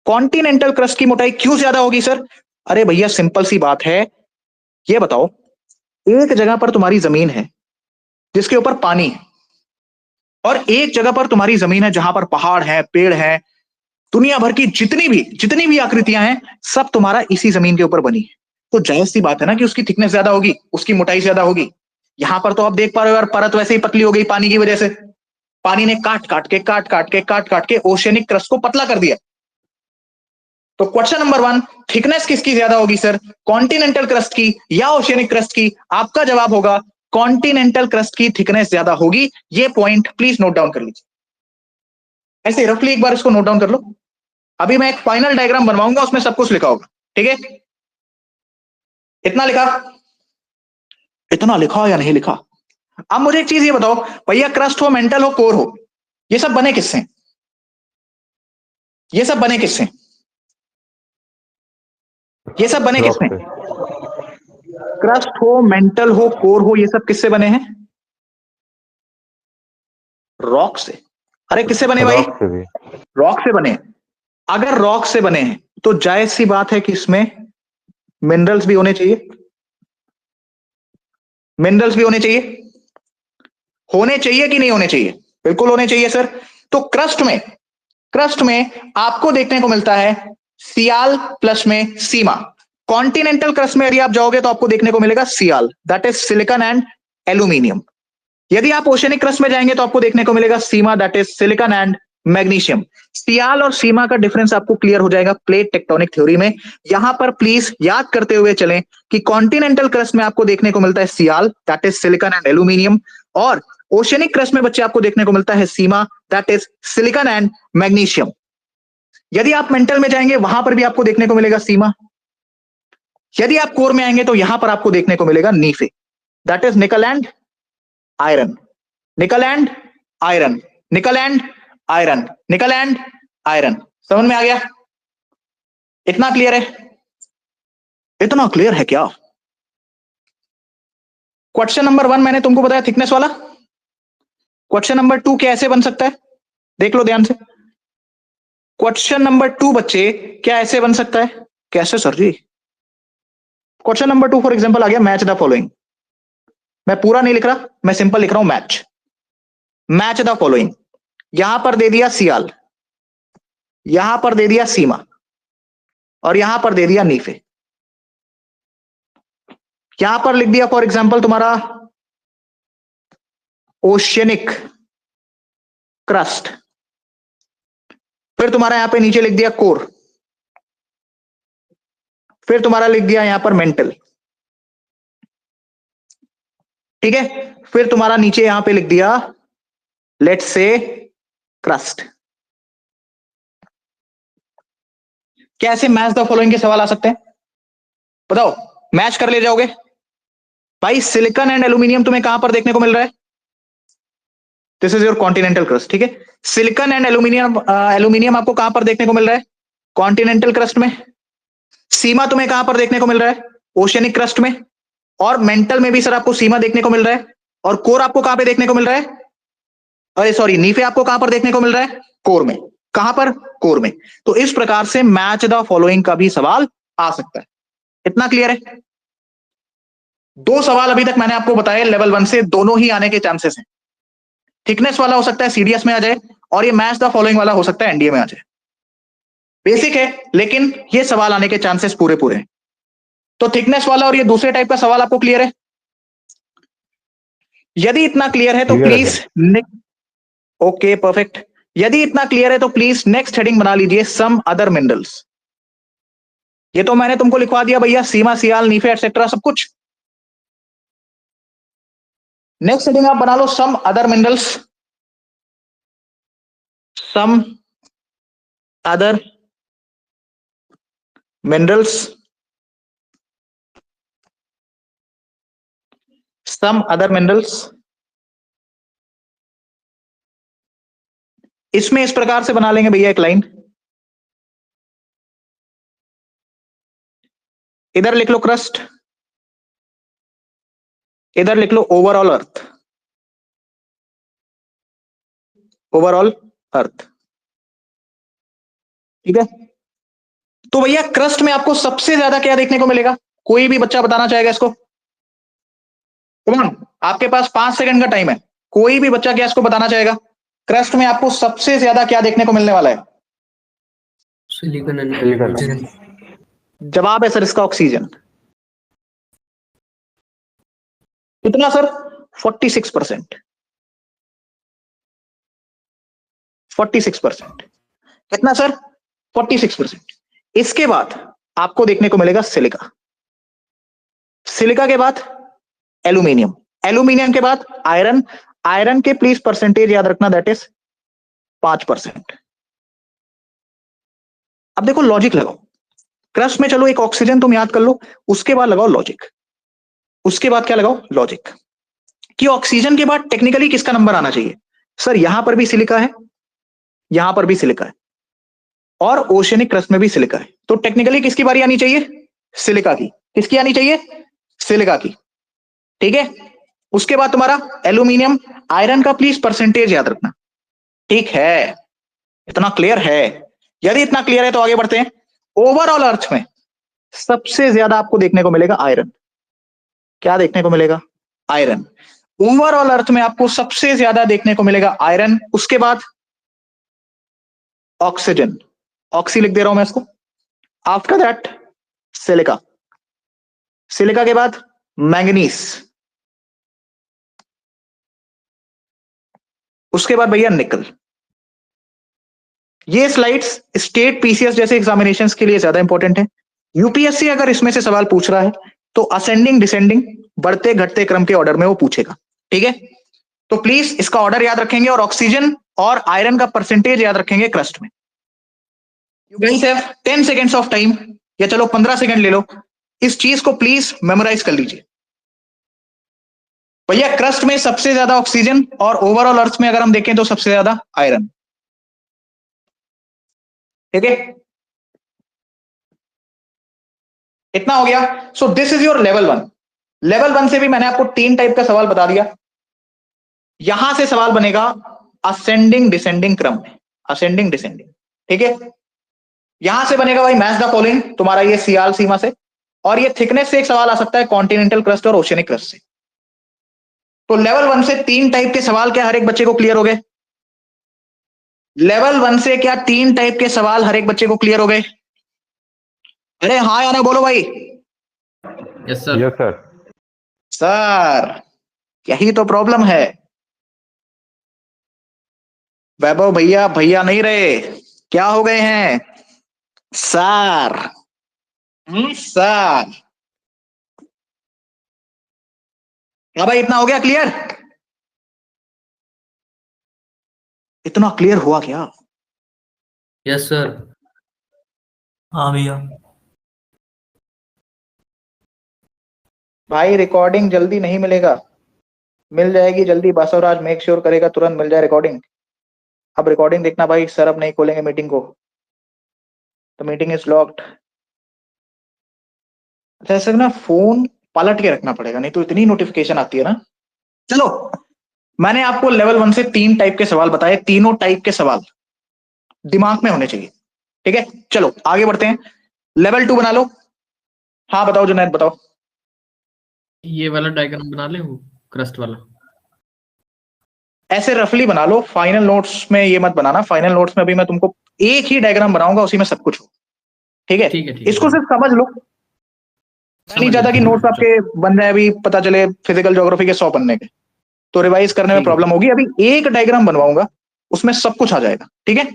Speaker 3: कॉन्टिनेंटल क्रस्ट की मोटाई क्यों ज्यादा होगी सर? अरे भैया सिंपल सी बात है, ये बताओ, एक जगह पर तुम्हारी जमीन है जिसके ऊपर पानी है, और एक जगह पर तुम्हारी जमीन है जहां पर पहाड़ है, पेड़ है, दुनिया भर की जितनी भी आकृतियां हैं, सब तुम्हारा इसी जमीन के ऊपर बनी है। तो जायज सी बात है ना कि उसकी थिकनेस ज्यादा होगी, उसकी मोटाई ज्यादा होगी। यहां पर तो आप देख पा रहे हो यार, परत वैसे ही पतली हो गई पानी की वजह से, पानी ने काट काट के ओशियनिक क्रस्ट को पतला कर दिया। तो क्वेश्चन नंबर 1, थिकनेस किसकी ज्यादा होगी सर, कॉन्टिनेंटल क्रस्ट की या ओशियनिक क्रस्ट की? आपका जवाब होगा कॉन्टिनेंटल क्रस्ट की थिकनेस ज्यादा होगी। ये पॉइंट प्लीज नोट डाउन कर लीजिए, ऐसे रफली एक बार इसको नोट डाउन कर लो। अभी मैं एक फाइनल डायग्राम बनवाऊंगा, उसमें सब कुछ लिखा होगा, ठीक है? इतना लिखा? इतना लिखा या नहीं लिखा? अब मुझे एक चीज ये बताओ भैया, क्रस्ट हो, मेंटल हो, कोर हो, ये सब बने किससे? ये सब बने किससे? ये सब बने किससे? क्रस्ट हो, मेंटल हो, कोर हो, ये सब किससे बने हैं? रॉक से। अरे किससे बने भाई?
Speaker 6: रॉक से भी।
Speaker 3: रॉक से बने। अगर रॉक से बने हैं तो जायज सी बात है कि इसमें मिनरल्स भी होने चाहिए। मिनरल्स भी होने चाहिए। होने चाहिए कि नहीं होने चाहिए? बिल्कुल होने चाहिए सर। तो क्रस्ट में आपको देखने को मिलता है सियाल प्लस में सीमा। कॉन्टिनेंटल क्रस्ट में यदि आप जाओगे तो आपको देखने को मिलेगा sial, that is silicon and aluminium. यदि आप ओशियनिक क्रस्ट में जाएंगे तो आपको देखने को मिलेगा sima, that is silicon and magnesium. Sial और सीमा का डिफरेंस आपको क्लियर हो जाएगा प्लेट टेक्टोनिक थ्योरी में। यहां पर प्लीज याद करते हुए चलें कि कॉन्टिनेंटल क्रस्ट में आपको देखने को मिलता है sial, that is silicon and aluminium, और ओशियनिक क्रस्ट में बच्चे आपको देखने को मिलता है sima, that is silicon and magnesium. यदि आप मेंटल में जाएंगे वहां पर भी आपको देखने को मिलेगा सीमा। यदि आप कोर में आएंगे तो यहां पर आपको देखने को मिलेगा nife, that is nickel and iron, nickel and iron, nickel and iron, nickel and iron. समझ में आ गया? इतना क्लियर है? इतना क्लियर है क्या? क्वेश्चन नंबर 1 मैंने तुमको बताया थिकनेस वाला। क्वेश्चन नंबर 2 कैसे बन सकता है, देख लो ध्यान से। क्वेश्चन नंबर 2 बच्चे क्या ऐसे बन सकता है? कैसे sir ji? Question number 2 for example आ गया मैच द फॉलोइंग। मैं पूरा नहीं लिख रहा, मैं सिंपल लिख रहा हूं मैच। मैच द फॉलोइंग, यहां पर दे दिया सियाल, यहां पर दे दिया सीमा और यहां पर दे दिया नीफे। यहां पर लिख दिया फॉर एग्जांपल तुम्हारा ओशियनिक क्रस्ट, फिर तुम्हारा यहां पे नीचे लिख दिया कोर, फिर तुम्हारा लिख दिया यहां पर मेंटल, ठीक है, फिर तुम्हारा नीचे यहां पे लिख दिया लेट्स से क्रस्ट। क्या ऐसे मैच द फॉलोइंग के सवाल आ सकते हैं? बताओ, मैच कर ले जाओगे भाई। सिलिकॉन एंड एल्यूमिनियम तुम्हें कहां पर देखने को मिल रहा है? This is your continental crust, ठीक है। सिलिकॉन एंड एल्यूमिनियम, एल्यूमिनियम आपको कहां पर देखने को मिल रहा है? कॉन्टिनेंटल क्रस्ट में। सीमा तुम्हें कहां पर देखने को मिल रहा है? ओशियनिक क्रस्ट में। और मेंटल में भी सर आपको सीमा देखने को मिल रहा है। और कोर आपको कहां पे देखने को मिल रहा है? अरे सॉरी, नीफे आपको कहां पर देखने को मिल रहा है? कोर में। कहां पर? कोर में। तो इस प्रकार से मैच द फॉलोइंग का भी सवाल आ सकता है। इतना क्लियर है? 2 सवाल अभी तक मैंने आपको बताया लेवल 1 से, दोनों ही आने के चांसेस हैं। थिकनेस वाला हो सकता है सीडीएस में आ जाए और ये मैच द फॉलोइंग वाला हो सकता है एनडीए में आ जाए। बेसिक है, लेकिन ये सवाल आने के चांसेस पूरे पूरे हैं। तो थिकनेस वाला और ये दूसरे टाइप का सवाल आपको क्लियर है? यदि इतना क्लियर है तो
Speaker 6: Clear है
Speaker 3: प्लीज, ओके परफेक्ट। यदि इतना क्लियर है तो प्लीज नेक्स्ट हेडिंग बना लीजिए सम अदर मिनरल्स। ये तो मैंने तुमको लिखवा दिया भैया, सीमा, सियाल, नीफे एटसेट्रा सब कुछ। नेक्स्ट हेडिंग आप बना लो some other minerals, some other minerals, some other minerals. इसमें इस प्रकार से बना लेंगे भैया एक लाइन, इधर लिख लो क्रस्ट, इधर लिख लो ओवरऑल अर्थ, ओवरऑल अर्थ, ठीक है। तो भैया क्रस्ट में आपको सबसे ज्यादा क्या देखने को मिलेगा? कोई भी बच्चा बताना चाहेगा इसको? कौन? आपके पास 5 सेकंड का टाइम है, कोई भी बच्चा क्या इसको बताना चाहेगा? क्रस्ट में आपको सबसे ज्यादा क्या देखने को मिलने वाला है?
Speaker 1: Silicon and
Speaker 6: Silicon.
Speaker 1: ऑक्सीजन।
Speaker 3: जवाब है सर इसका ऑक्सीजन। कितना सर? 46%। 46%। कितना सर? 46%। इसके बाद आपको देखने को मिलेगा सिलिका, सिलिका के बाद एल्यूमिनियम, एल्यूमिनियम के बाद आयरन, आयरन के प्लीज परसेंटेज याद रखना, दैट इज 5%। अब देखो लॉजिक लगाओ, क्रस्ट में चलो एक ऑक्सीजन तुम याद कर लो, उसके बाद लगाओ लॉजिक। उसके बाद क्या लगाओ? लॉजिक। कि ऑक्सीजन के बाद टेक्निकली किसका नंबर आना चाहिए? सर यहां पर भी सिलिका है, यहां पर भी सिलिका है, और ओशियनिक क्रस्ट में भी सिलिका है। तो टेक्निकली किसकी बारी आनी चाहिए? सिलिका की। किसकी आनी चाहिए? सिलिका की, ठीक है। उसके बाद तुम्हारा एल्यूमिनियम, आयरन का प्लीज परसेंटेज याद रखना, ठीक है। इतना क्लियर है? यदि इतना क्लियर है तो आगे बढ़ते हैं। ओवरऑल अर्थ में सबसे ज्यादा आपको देखने को मिलेगा आयरन। क्या देखने को मिलेगा? आयरन। ओवरऑल अर्थ में आपको सबसे ज्यादा देखने को मिलेगा आयरन। उसके बाद ऑक्सीजन, ऑक्सी लिख दे रहा हूं मैं इसको। आफ्टर दैट सिलिका, सिलिका के बाद मैंगनीज, उसके बाद भैया निकल। ये स्लाइड्स स्टेट पीसीएस जैसे एग्जामिनेशंस के लिए ज्यादा इंपॉर्टेंट है। यूपीएससी अगर इसमें से सवाल पूछ रहा है तो असेंडिंग डिसेंडिंग, बढ़ते घटते क्रम के ऑर्डर में वो पूछेगा, ठीक है। तो प्लीज इसका ऑर्डर याद रखेंगे और ऑक्सीजन और आयरन का परसेंटेज याद रखेंगे क्रस्ट में। You guys have 10 seconds of time, या चलो 15 सेकंड ले लो, इस चीज को प्लीज मेमोराइज कर लीजिए। भैया क्रस्ट में सबसे ज्यादा ऑक्सीजन और ओवरऑल अर्थ में अगर हम देखें तो सबसे ज्यादा आयरन, ठीक है। इतना हो गया। So this is your level 1। Level 1 से भी मैंने आपको 3 टाइप का सवाल बता दिया। यहां से सवाल बनेगा असेंडिंग डिसेंडिंग क्रम में, असेंडिंग डिसेंडिंग। ठीक है, यहां से बनेगा भाई मैच द फॉलोइंग, तुम्हारा ये सियाल सीमा से, और ये थिकनेस से एक सवाल आ सकता है कॉन्टिनेंटल क्रस्ट और ओशियनिक क्रस्ट से। तो लेवल 1 से 3 टाइप के सवाल क्या हर एक बच्चे को क्लियर हो गए? लेवल 1 से क्या 3 टाइप के सवाल हर एक बच्चे को क्लियर हो गए? अरे हाँ या ना बोलो भाई।
Speaker 1: Yes sir.
Speaker 6: Yes sir.
Speaker 3: Sir यही तो प्रॉब्लम है, वैभव भैया भैया नहीं रहे, क्या हो गए हैं? सर। सर हाँ भाई, इतना हो गया क्लियर? इतना क्लियर हुआ क्या?
Speaker 1: Yes sir.
Speaker 5: हाँ भैया।
Speaker 3: भाई रिकॉर्डिंग जल्दी नहीं मिलेगा, मिल जाएगी जल्दी, बासवराज मेक श्योर करेगा तुरंत मिल जाए रिकॉर्डिंग। अब रिकॉर्डिंग देखना भाई, सर अब नहीं खोलेंगे मीटिंग को, तो मीटिंग इज लॉक्ड। ऐसे ना फोन पलट के रखना पड़ेगा, नहीं तो इतनी नोटिफिकेशन आती है ना। चलो, मैंने आपको लेवल 1 से 3 टाइप के सवाल बताए, तीनों टाइप के सवाल दिमाग में होने चाहिए, ठीक है। चलो आगे बढ़ते हैं, लेवल 2 बना लो। हाँ बताओ जुनैद बताओ।
Speaker 1: ये वाला डायग्राम बना ले, वो क्रस्ट वाला।
Speaker 3: ऐसे रफली बना लो, फाइनल नोट्स में ये मत बनाना, फाइनल नोट्स में अभी मैं तुमको एक ही डायग्राम बनाऊंगा, उसी में सब कुछ हो, ठीक है।
Speaker 1: ठीक है, ठीक है।
Speaker 3: इसको सिर्फ समझ लो, मैं नहीं चाहता कि नोट्स आपके बन जाए अभी पता चले फिजिकल ज्योग्राफी के 100 बनने के, तो रिवाइज करने में
Speaker 1: ठीक है।
Speaker 3: प्रॉब्लम होगी। अभी एक डायग्राम बनवाऊंगा, उसमें सब कुछ आ जाएगा, ठीक है।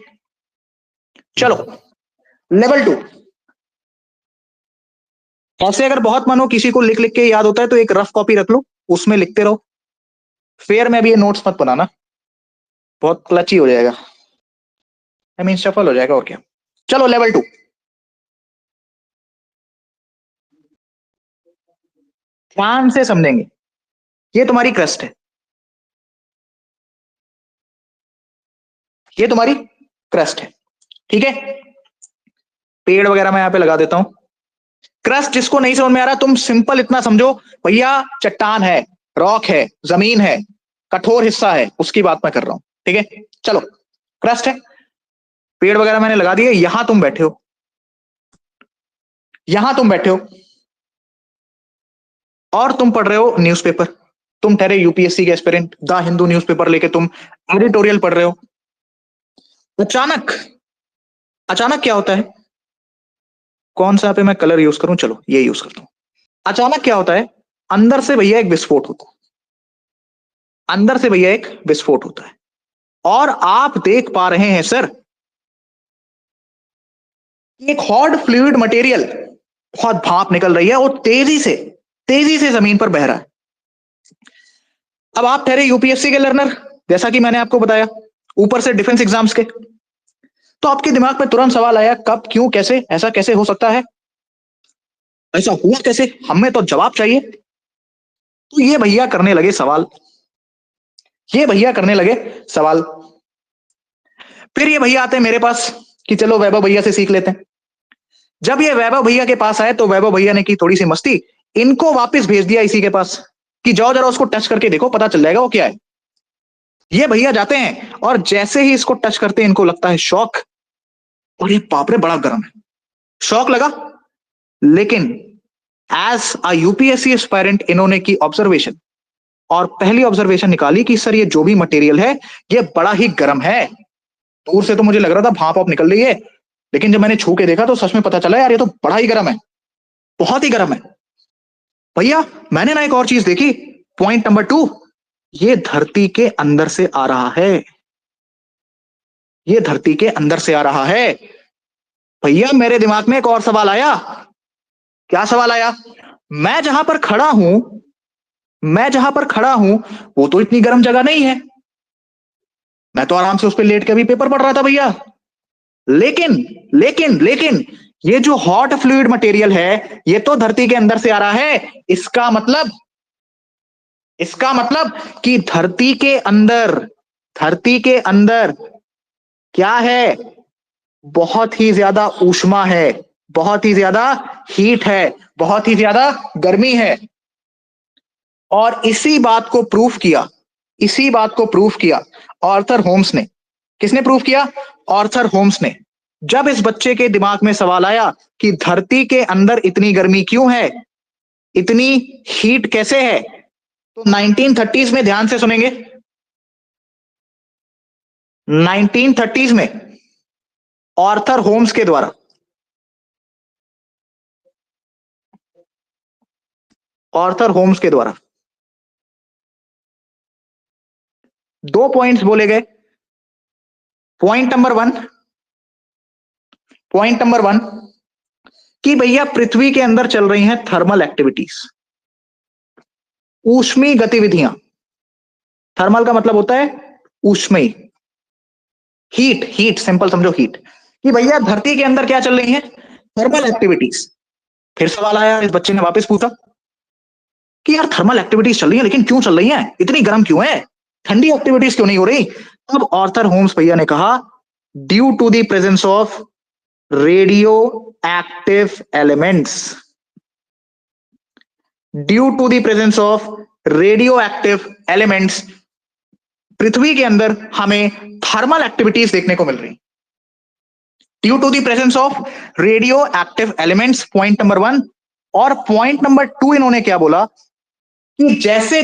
Speaker 3: चलो लेवल 2, ऐसे अगर बहुत मन हो किसी को लिख लिख के याद होता है तो एक रफ कॉपी रख लो, उसमें लिखते रहो। फेयर में अभी ये नोट्स मत बनाना, बहुत क्लची हो जाएगा, आई मीन सफल हो जाएगा, और क्या। चलो लेवल 2, ध्यान से समझेंगे। ये तुम्हारी क्रस्ट है, ये तुम्हारी क्रस्ट है, ठीक है। पेड़ वगैरह मैं यहां पे लगा देता हूं। क्रस्ट जिसको नहीं समझ में आ रहा, तुम सिंपल इतना समझो भैया, चट्टान है, रॉक है, जमीन है, कठोर हिस्सा है, उसकी बात मैं कर रहा हूं, ठीक है। चलो क्रस्ट है, पेड़ वगैरह मैंने लगा दिए, यहां तुम बैठे हो, यहां तुम बैठे हो और तुम पढ़ रहे हो न्यूज़पेपर, तुम ठहरे यूपीएससी के एस्पिरेंट, द हिंदू न्यूज़पेपर लेके तुम एडिटोरियल पढ़ रहे हो। अचानक अचानक क्या होता है, कौन सा पे मैं कलर यूज करूं, चलो ये यूज करता हूं। अचानक क्या होता है, अंदर से भैया एक विस्फोट होता है, अंदर से भैया एक विस्फोट होता है, और आप देख पा रहे हैं सर, एक हॉट फ्लूइड मटेरियल, बहुत भाप निकल रही है और तेजी से जमीन पर बह रहा है। अब आप ठहरे यूपीएससी के लर्नर, जैसा कि मैंने आपको बताया, ऊपर से डिफेंस एग्जाम्स के, तो आपके दिमाग में तुरंत सवाल आया, कब, क्यों, कैसे, ऐसा कैसे हो सकता है, ऐसा हुआ कैसे, हमें तो जवाब चाहिए। तो ये भैया करने लगे सवाल, ये भैया करने लगे सवाल। फिर ये भैया आते हैं मेरे पास कि चलो वैभव भैया से सीख लेते हैं। जब ये वैभव भैया के पास आए तो वैभव भैया ने की थोड़ी सी मस्ती, इनको वापस भेज दिया इसी के पास कि जाओ जरा उसको टच करके देखो, पता चल जाएगा वो क्या है। ये भैया जाते हैं और जैसे ही इसको टच करते हैं इनको लगता है शॉक, और ये बाप रे बड़ा गर्म है, शॉक लगा। लेकिन एज अ यूपीएससी एस्पायरेंट इन्होंने की ऑब्जर्वेशन, और पहली ऑब्जर्वेशन निकाली कि सर ये जो भी मटेरियल है ये बड़ा ही गर्म है। दूर से तो मुझे लग रहा था भाप आप निकल रही है, लेकिन जब मैंने छू के देखा तो सच में पता चला यार ये तो बड़ा ही गर्म है, बहुत ही गर्म है। भैया मैंने ना एक और चीज देखी, पॉइंट नंबर 2, ये धरती के अंदर से आ रहा है, ये धरती के अंदर से आ रहा है। भैया मेरे दिमाग में एक और सवाल आया। क्या सवाल आया? मैं जहां पर खड़ा हूं वो तो इतनी गर्म जगह नहीं है, मैं तो आराम से उस पर लेट के भी पेपर पढ़ रहा था भैया। लेकिन ये जो हॉट फ्लूइड मटेरियल है ये तो धरती के अंदर से आ रहा है, इसका मतलब कि धरती के अंदर क्या है, बहुत ही ज्यादा ऊष्मा है, बहुत ही ज्यादा हीट है, बहुत ही ज्यादा गर्मी है। और इसी बात को प्रूफ किया आर्थर होम्स ने। किसने प्रूफ किया? आर्थर होम्स ने। जब इस बच्चे के दिमाग में सवाल आया कि धरती के अंदर इतनी गर्मी क्यों है, इतनी हीट कैसे है, तो 1930s में, ध्यान से सुनेंगे, 1930s में आर्थर होम्स के द्वारा, आर्थर होम्स के द्वारा 2 पॉइंट्स बोले गए। पॉइंट नंबर वन कि भैया पृथ्वी के अंदर चल रही हैं थर्मल एक्टिविटीज, ऊष्मीय गतिविधियां। थर्मल का मतलब होता है ऊष्मीय, हीट, हीट सिंपल समझो, हीट, कि भैया धरती के अंदर क्या चल रही है, थर्मल एक्टिविटीज। फिर सवाल आया, इस बच्चे ने वापस पूछा कि यार थर्मल एक्टिविटीज चल रही है, लेकिन क्यों चल रही है, इतनी गर्म क्यों है, ठंडी एक्टिविटीज क्यों नहीं हो रही। तब आर्थर होम्स भैया ने कहा due to the presence of radio active elements, due to the presence of radio active elements पृथ्वी के अंदर हमें थर्मल एक्टिविटीज देखने को मिल रही, due to the presence of radio active elements, point number 1। और पॉइंट नंबर 2 इन्होंने क्या बोला कि जैसे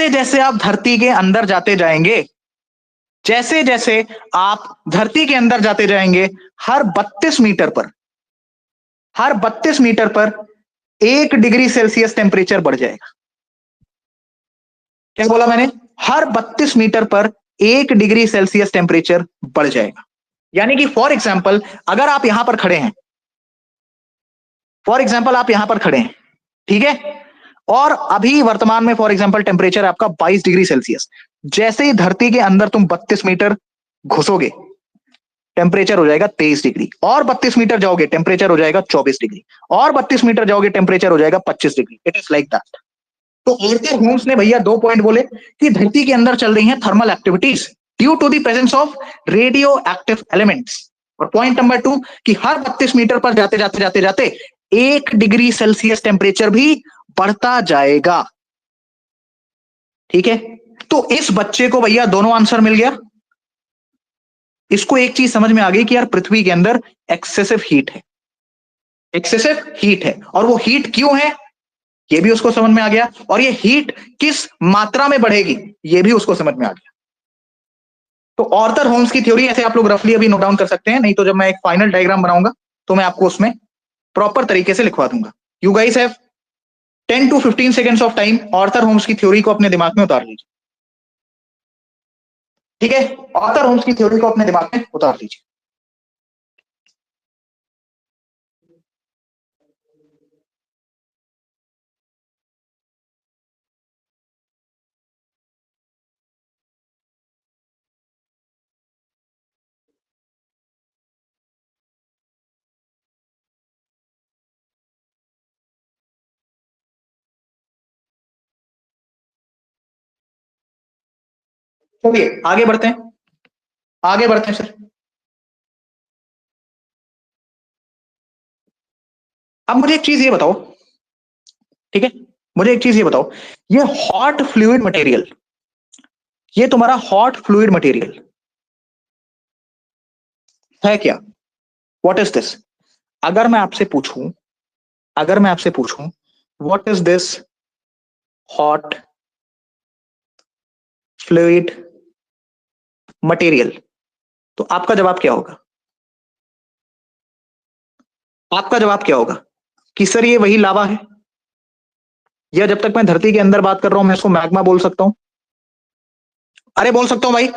Speaker 3: जैसे आप धरती के अंदर जाते जाएंगे, जैसे जैसे आप धरती के अंदर जाते जाएंगे, हर 32 मीटर पर 1 डिग्री सेल्सियस टेम्परेचर बढ़ जाएगा। क्या बोला मैंने, हर 32 मीटर पर 1 डिग्री सेल्सियस टेम्परेचर बढ़ जाएगा। यानी कि फॉर एग्जाम्पल अगर आप यहां पर खड़े हैं, ठीक है, और अभी वर्तमान में फॉर एग्जांपल टेम्परेचर आपका 22 डिग्री सेल्सियस, जैसे ही धरती के अंदर तुम 32 मीटर घुसोगे टेम्परेचर हो जाएगा 23 डिग्री, और 32 मीटर जाओगे टेम्परेचर हो जाएगा 24 डिग्री, और 32 मीटर जाओगे टेम्परेचर हो जाएगा 25 degree. It is like that. तो आर्थर होम्स ने भैया 2 पॉइंट बोले कि धरती के अंदर चल रही है thermal activities due to the presence of radio active elements, और पॉइंट नंबर 2 कि हर 32 मीटर पर जाते 1 डिग्री सेल्सियस टेम्परेचर भी बढ़ता जाएगा। ठीक है, तो इस बच्चे को भैया दोनों आंसर मिल गया। इसको एक चीज समझ में आ गई कि यार पृथ्वी के अंदर एक्सेसिव हीट है, और वो हीट क्यों है ये भी उसको समझ में आ गया, और ये हीट किस मात्रा में बढ़ेगी ये भी उसको समझ में आ गया। तो आर्थर होम्स की थ्योरी ऐसे आप लोग रफली अभी नोट डाउन कर सकते हैं, नहीं तो जब मैं एक फाइनल डायग्राम बनाऊंगा तो मैं आपको उसमें प्रॉपर तरीके से लिखवा दूंगा। You guys have 10 to 15 seconds of time, Arthur Holmes की थ्योरी को अपने दिमाग में उतार लीजिए। ठीक है, आर्थर होम्स की थ्योरी को अपने दिमाग में उतार लीजिए। चलिए आगे बढ़ते हैं सर। अब मुझे एक चीज ये बताओ, ठीक है, मुझे एक चीज ये बताओ, ये हॉट फ्लूइड मटेरियल, ये तुम्हारा हॉट फ्लूइड मटेरियल है क्या, व्हाट इज दिस। अगर मैं आपसे पूछूं what is this hot fluid material, तो आपका जवाब क्या होगा, कि सर ये वही लावा है, या जब तक मैं धरती के अंदर बात कर रहा हूं मैं इसको मैग्मा बोल सकता हूं। अरे बोल सकता हूं भाई,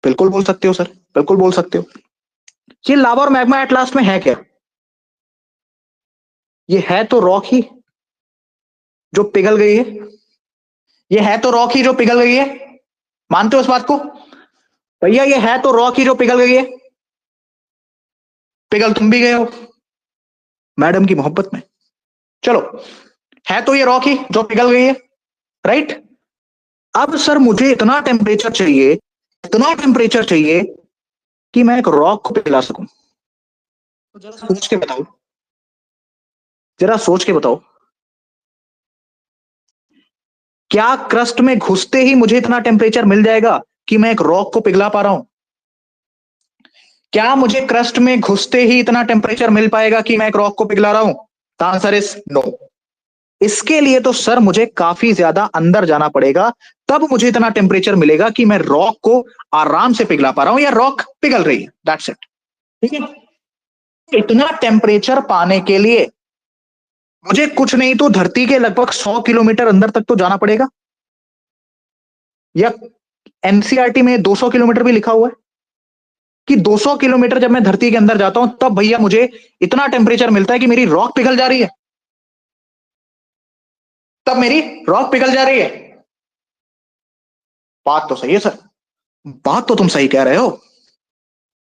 Speaker 3: बिल्कुल बोल सकते हो सर, बिल्कुल बोल सकते हो। ये लावा और मैग्मा एट लास्ट में है क्या, ये है तो रॉक ही जो पिघल गई है, मानते हो इस बात को भैया, ये है तो रॉक ही जो पिघल गई है, पिघल तुम भी गए हो मैडम की मोहब्बत में, चलो है तो ये रॉक ही जो पिघल गई है, राइट। अब सर मुझे इतना टेम्परेचर चाहिए कि मैं एक रॉक को पिघला सकूं, तो जरा सोच के बताओ, क्या क्रस्ट में घुसते ही मुझे इतना टेम्परेचर मिल जाएगा कि मैं एक रॉक को पिघला पा रहा हूं, क्या मुझे क्रस्ट में घुसते ही इतना टेम्परेचर मिल पाएगा कि मैं एक रॉक को पिघला रहा हूं? The answer is no. इसके लिए तो सर मुझे काफी ज्यादा अंदर जाना पड़ेगा, तब मुझे इतना टेम्परेचर मिलेगा कि मैं रॉक को आराम से पिघला पा रहा हूं या रॉक पिघल रही है। That's it. ठीक है, इतना टेम्परेचर पाने के लिए मुझे कुछ नहीं तो धरती के लगभग 100 किलोमीटर अंदर तक तो जाना पड़ेगा, या एनसीईआरटी में 200 किलोमीटर भी लिखा हुआ है कि 200 किलोमीटर जब मैं धरती के अंदर जाता हूं तब भैया मुझे इतना टेम्परेचर मिलता है कि मेरी रॉक पिघल जा रही है, तब मेरी रॉक पिघल जा रही है। बात तो सही है सर, बात तो तुम सही कह रहे हो।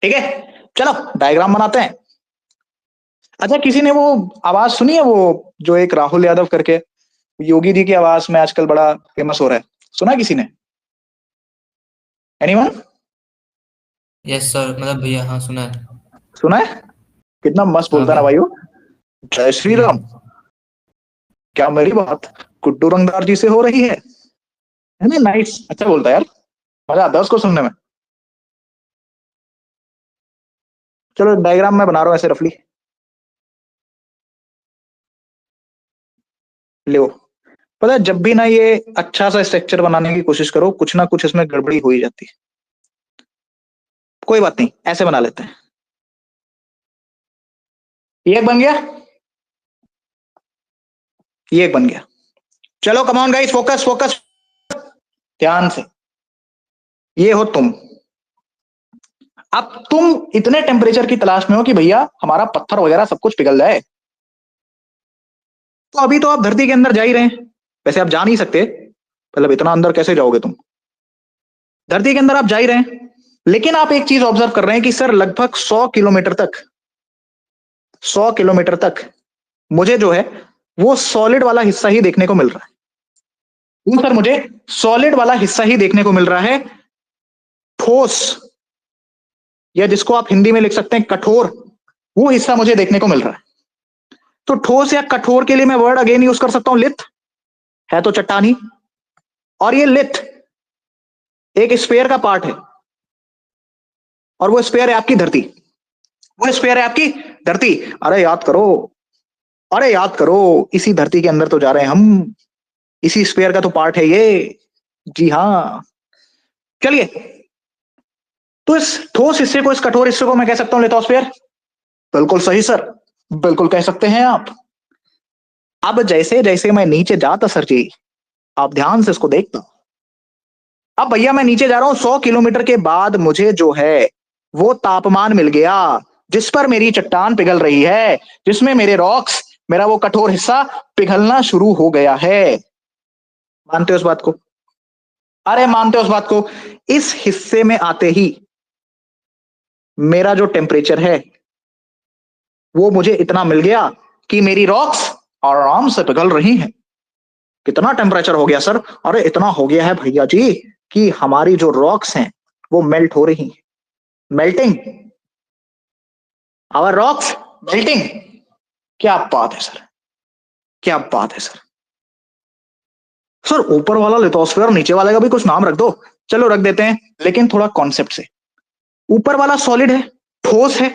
Speaker 3: ठीक है, चलो डायग्राम बनाते हैं। अच्छा, किसी ने वो आवाज सुनी है, वो जो एक राहुल यादव करके योगी जी की आवाज में आजकल बड़ा फेमस हो रहा है, सुना किसी ने? एनीवन?
Speaker 5: यस सर, मतलब भैया हाँ सुना है।
Speaker 3: सुना है? कितना मस्त बोलता है ना भाई वो, जय श्री राम। क्या मेरी बात गुड्डू रंगदार जी से हो रही है ना? नाइस, अच्छा बोलता है यार, मजा आता है उसको सुनने में। चलो डायग्राम मैं बना रहा हूं ऐसे रफली, लो। पता है जब भी ना ये अच्छा सा स्ट्रक्चर बनाने की कोशिश करो, कुछ ना कुछ इसमें गड़बड़ी हो ही जाती है। कोई बात नहीं, ऐसे बना लेते हैं। ये एक बन गया, ये एक बन गया। चलो come on guys, focus focus ध्यान से। ये हो तुम। अब तुम इतने टेम्परेचर की तलाश में हो कि भैया हमारा पत्थर वगैरह सब कुछ पिघल जाए। तो अभी तो आप धरती के अंदर जा ही रहे हैं, वैसे आप जा नहीं सकते, मतलब इतना अंदर कैसे जाओगे तुम? धरती के अंदर आप जा ही रहे हैं, लेकिन आप एक चीज ऑब्जर्व कर रहे हैं कि सर लगभग 100 किलोमीटर तक, 100 किलोमीटर तक मुझे जो है वो सॉलिड वाला हिस्सा ही देखने को मिल रहा है। वो सर मुझे सॉलिड वाला हिस्सा ही देखने को मिल रहा है, ठोस, या जिसको आप हिंदी में लिख सकते हैं कठोर, वो हिस्सा मुझे देखने को मिल रहा है। तो ठोस या कठोर के लिए मैं वर्ड अगेन यूज कर सकता हूं, लिथ, है तो चट्टानी, और ये लिथ एक स्फीयर का पार्ट है, और वो स्फीयर है आपकी धरती, वो स्फीयर है आपकी धरती। अरे याद करो, अरे याद करो, इसी धरती के अंदर तो जा रहे हैं हम, इसी स्फीयर का तो पार्ट है ये। जी हाँ, चलिए, तो इस ठोस हिस्से को, इस कठोर हिस्से को मैं कह सकता हूं लिथोस्फीयर। बिल्कुल सही सर, बिल्कुल कह सकते हैं आप। अब जैसे जैसे मैं नीचे जाता सर जी, आप ध्यान से इसको देखता, अब भैया मैं नीचे जा रहा हूं, 100 किलोमीटर के बाद मुझे जो है वो तापमान मिल गया जिस पर मेरी चट्टान पिघल रही है, जिसमें मेरे रॉक्स, मेरा वो कठोर हिस्सा पिघलना शुरू हो गया है। मानते हो इस बात को? अरे मानते हो इस बात को? इस हिस्से में आते ही मेरा जो टेम्परेचर है वो मुझे इतना मिल गया कि मेरी रॉक्स आराम से पिघल रही हैं। कितना टेम्परेचर हो गया सर? अरे इतना हो गया है भैया जी कि हमारी जो रॉक्स हैं वो मेल्ट हो रही हैं। Melting, our rocks melting. क्या बात है सर, क्या बात है सर। सर ऊपर वाला लिथोस्फीयर, नीचे वाले का भी कुछ नाम रख दो। चलो रख देते हैं, लेकिन थोड़ा कॉन्सेप्ट से। ऊपर वाला सॉलिड है, ठोस है,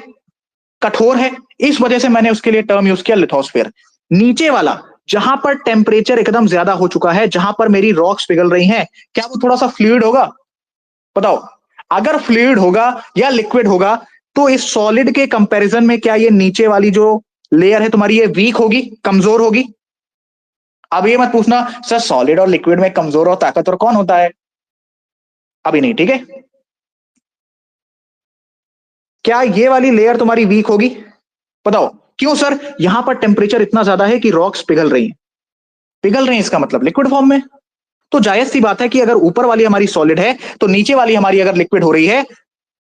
Speaker 3: कठोर है, इस वजह से मैंने उसके लिए टर्म यूज किया लिथोस्फीयर। नीचे वाला जहां पर टेम्परेचर एकदम ज्यादा हो चुका है, जहां पर मेरी रॉक्स पिघल रही हैं, क्या वो थोड़ा सा फ्लूइड होगा? बताओ, अगर फ्लूइड होगा या लिक्विड होगा तो इस सॉलिड के कंपैरिजन में क्या ये नीचे वाली जो लेयर है तुम्हारी ये वीक होगी, कमजोर होगी? अब ये मत पूछना सर सॉलिड और लिक्विड में कमजोर और ताकतवर कौन होता है, अभी नहीं, ठीक है? क्या ये वाली लेयर तुम्हारी वीक होगी? बताओ क्यों सर? यहां पर टेम्परेचर इतना ज्यादा है कि रॉक्स पिघल रही हैं। पिघल रही हैं इसका मतलब लिक्विड फॉर्म में, तो जायज सी बात है कि अगर ऊपर वाली हमारी सॉलिड है तो नीचे वाली हमारी अगर लिक्विड हो रही है,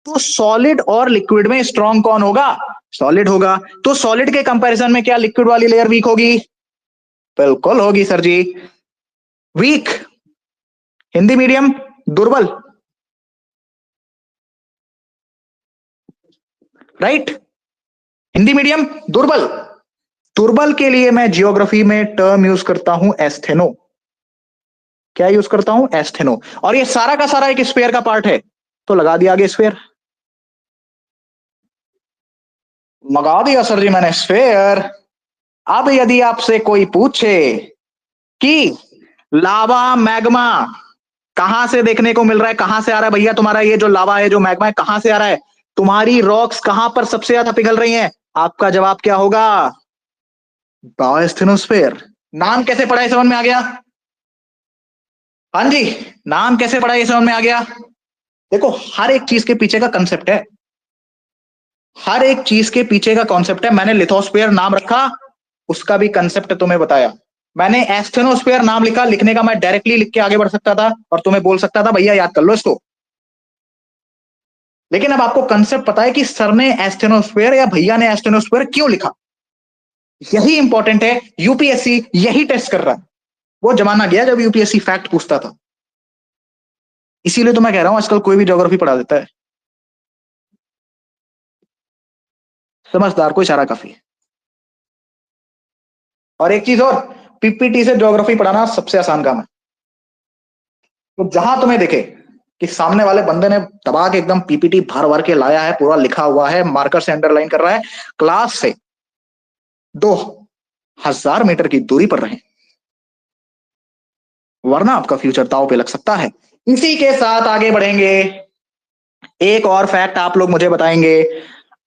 Speaker 3: तो सॉलिड और लिक्विड में स्ट्रॉन्ग कौन होगा? सॉलिड होगा। तो सॉलिड के कंपैरिजन में क्या लिक्विड वाली लेयर वीक होगी? बिल्कुल होगी सर जी, वीक। हिंदी मीडियम दुर्बल, राइट? हिंदी मीडियम दुर्बल। दुर्बल के लिए मैं जियोग्राफी में टर्म यूज करता हूं एस्थेनो। क्या यूज करता हूं? एस्थेनो। और ये सारा का सारा एक स्फीयर का पार्ट है, तो लगा दिया आगे स्फीयर। लगा दिया सर जी मैंने स्फेयर। अब यदि आपसे कोई पूछे कि लावा मैग्मा कहां से देखने को मिल रहा है, कहां से आ रहा है भैया तुम्हारा ये जो लावा है, जो मैग्मा है, कहां से आ रहा है, तुम्हारी रॉक्स कहां पर सबसे ज्यादा पिघल रही हैं, आपका जवाब क्या होगा? बायोस्फीयर। नाम कैसे पढ़ा है समझ में आ गया? हाँ जी, नाम कैसे पढ़ा है समझ में आ गया? देखो हर एक चीज के पीछे का कंसेप्ट है, हर एक चीज के पीछे का कॉन्सेप्ट है। मैंने लिथोस्फीयर नाम रखा, उसका भी कंसेप्ट तुम्हें बताया। मैंने एस्थेनोस्फीयर नाम लिखा, लिखने का मैं डायरेक्टली लिख के आगे बढ़ सकता था और तुम्हें बोल सकता था भैया याद कर लो इसको, लेकिन अब आपको कंसेप्ट पता है कि सर ने एस्थेनोस्फीयर या भैया ने एस्थेनोस्फीयर क्यों लिखा। यही इंपॉर्टेंट है, यूपीएससी यही टेस्ट कर रहा है। वो जमाना गया जब यूपीएससी फैक्ट पूछता था, इसीलिए तो मैं कह रहा हूं आजकल कोई भी ज्योग्राफी पढ़ा देता है। समझदार को इशारा काफी है। और एक चीज और, पीपीटी से ज्योग्राफी पढ़ाना सबसे आसान काम है। तो जहां तुम्हें दिखे कि सामने वाले बंदे ने दबा के एकदम पीपीटी भर भर के लाया है, पूरा लिखा हुआ है, मार्कर से अंडरलाइन कर रहा है, क्लास से 2000 मीटर की दूरी पर रहे, वरना आपका फ्यूचर दांव पे लग सकता है। इसी के साथ आगे बढ़ेंगे। एक और फैक्ट आप लोग मुझे बताएंगे,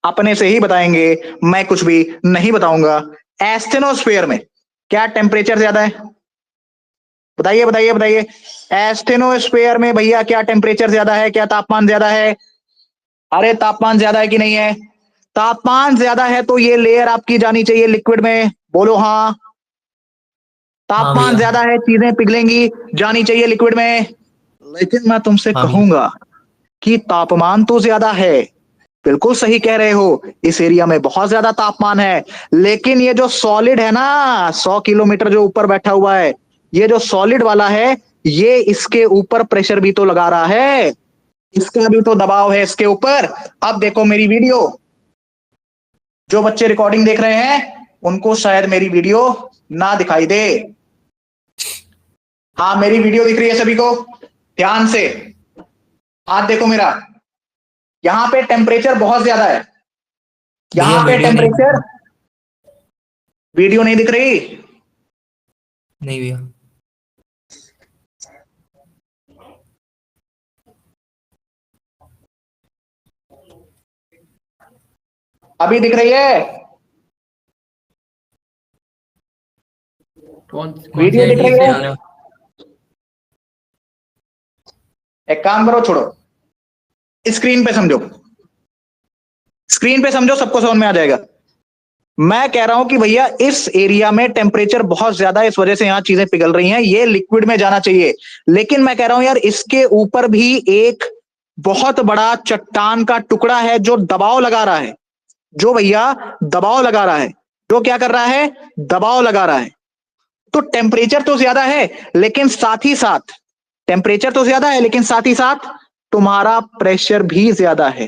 Speaker 3: अपने से ही बताएंगे, मैं कुछ भी नहीं बताऊंगा। एस्थेनोस्फीयर में क्या टेम्परेचर ज्यादा है? बताइए बताइए बताइए। एस्थेनोस्फीयर में भैया क्या टेम्परेचर ज्यादा है, क्या तापमान ज्यादा है? अरे तापमान ज्यादा है कि नहीं है? तापमान ज्यादा है तो ये लेयर आपकी जानी चाहिए लिक्विड में, बोलो हाँ। तापमान
Speaker 5: भैया।
Speaker 3: ज्यादा है, चीजें पिघलेंगी, जानी चाहिए लिक्विड में। लेकिन मैं तुमसे
Speaker 5: हाँ भैया।
Speaker 3: कहूंगा कि तापमान तो ज्यादा है, बिल्कुल सही कह रहे हो, इस एरिया में बहुत ज्यादा तापमान है, लेकिन ये जो सॉलिड है ना, 100 किलोमीटर जो ऊपर बैठा हुआ है, ये जो सॉलिड वाला है, ये इसके ऊपर प्रेशर भी तो लगा रहा है, इसका भी तो दबाव है इसके ऊपर। अब देखो मेरी वीडियो, जो बच्चे रिकॉर्डिंग देख रहे हैं उनको शायद मेरी वीडियो ना दिखाई दे। हाँ मेरी वीडियो दिख रही है सभी को? ध्यान से हाथ देखो मेरा। यहां पे टेम्परेचर बहुत ज्यादा है,
Speaker 5: भैया
Speaker 3: यहां पे
Speaker 5: वीडियो नहीं
Speaker 3: टेम्परेचर, वीडियो नहीं दिख रही?
Speaker 5: नहीं भैया।
Speaker 3: अभी दिख रही है?
Speaker 1: कौन
Speaker 3: वीडियो
Speaker 1: सी
Speaker 3: दिख
Speaker 1: आईडी
Speaker 3: रही
Speaker 1: से
Speaker 3: है?
Speaker 1: आ रहा?
Speaker 3: एक काम करो, छोड़ो, स्क्रीन पे समझो, स्क्रीन पे समझो, सबको समझ में आ जाएगा। मैं कह रहा हूं कि भैया इस एरिया में टेम्परेचर बहुत ज्यादा है, इस वजह से यहां चीजें पिघल रही हैं, ये लिक्विड में जाना चाहिए। लेकिन मैं कह रहा हूं यार इसके ऊपर भी एक बहुत बड़ा चट्टान का टुकड़ा है जो दबाव लगा रहा है, जो भैया दबाव लगा रहा है, जो क्या कर रहा है, दबाव लगा रहा है। तो टेम्परेचर तो ज्यादा है, लेकिन साथ ही साथ, टेम्परेचर तो ज्यादा है लेकिन साथ ही साथ तुम्हारा प्रेशर भी ज्यादा है।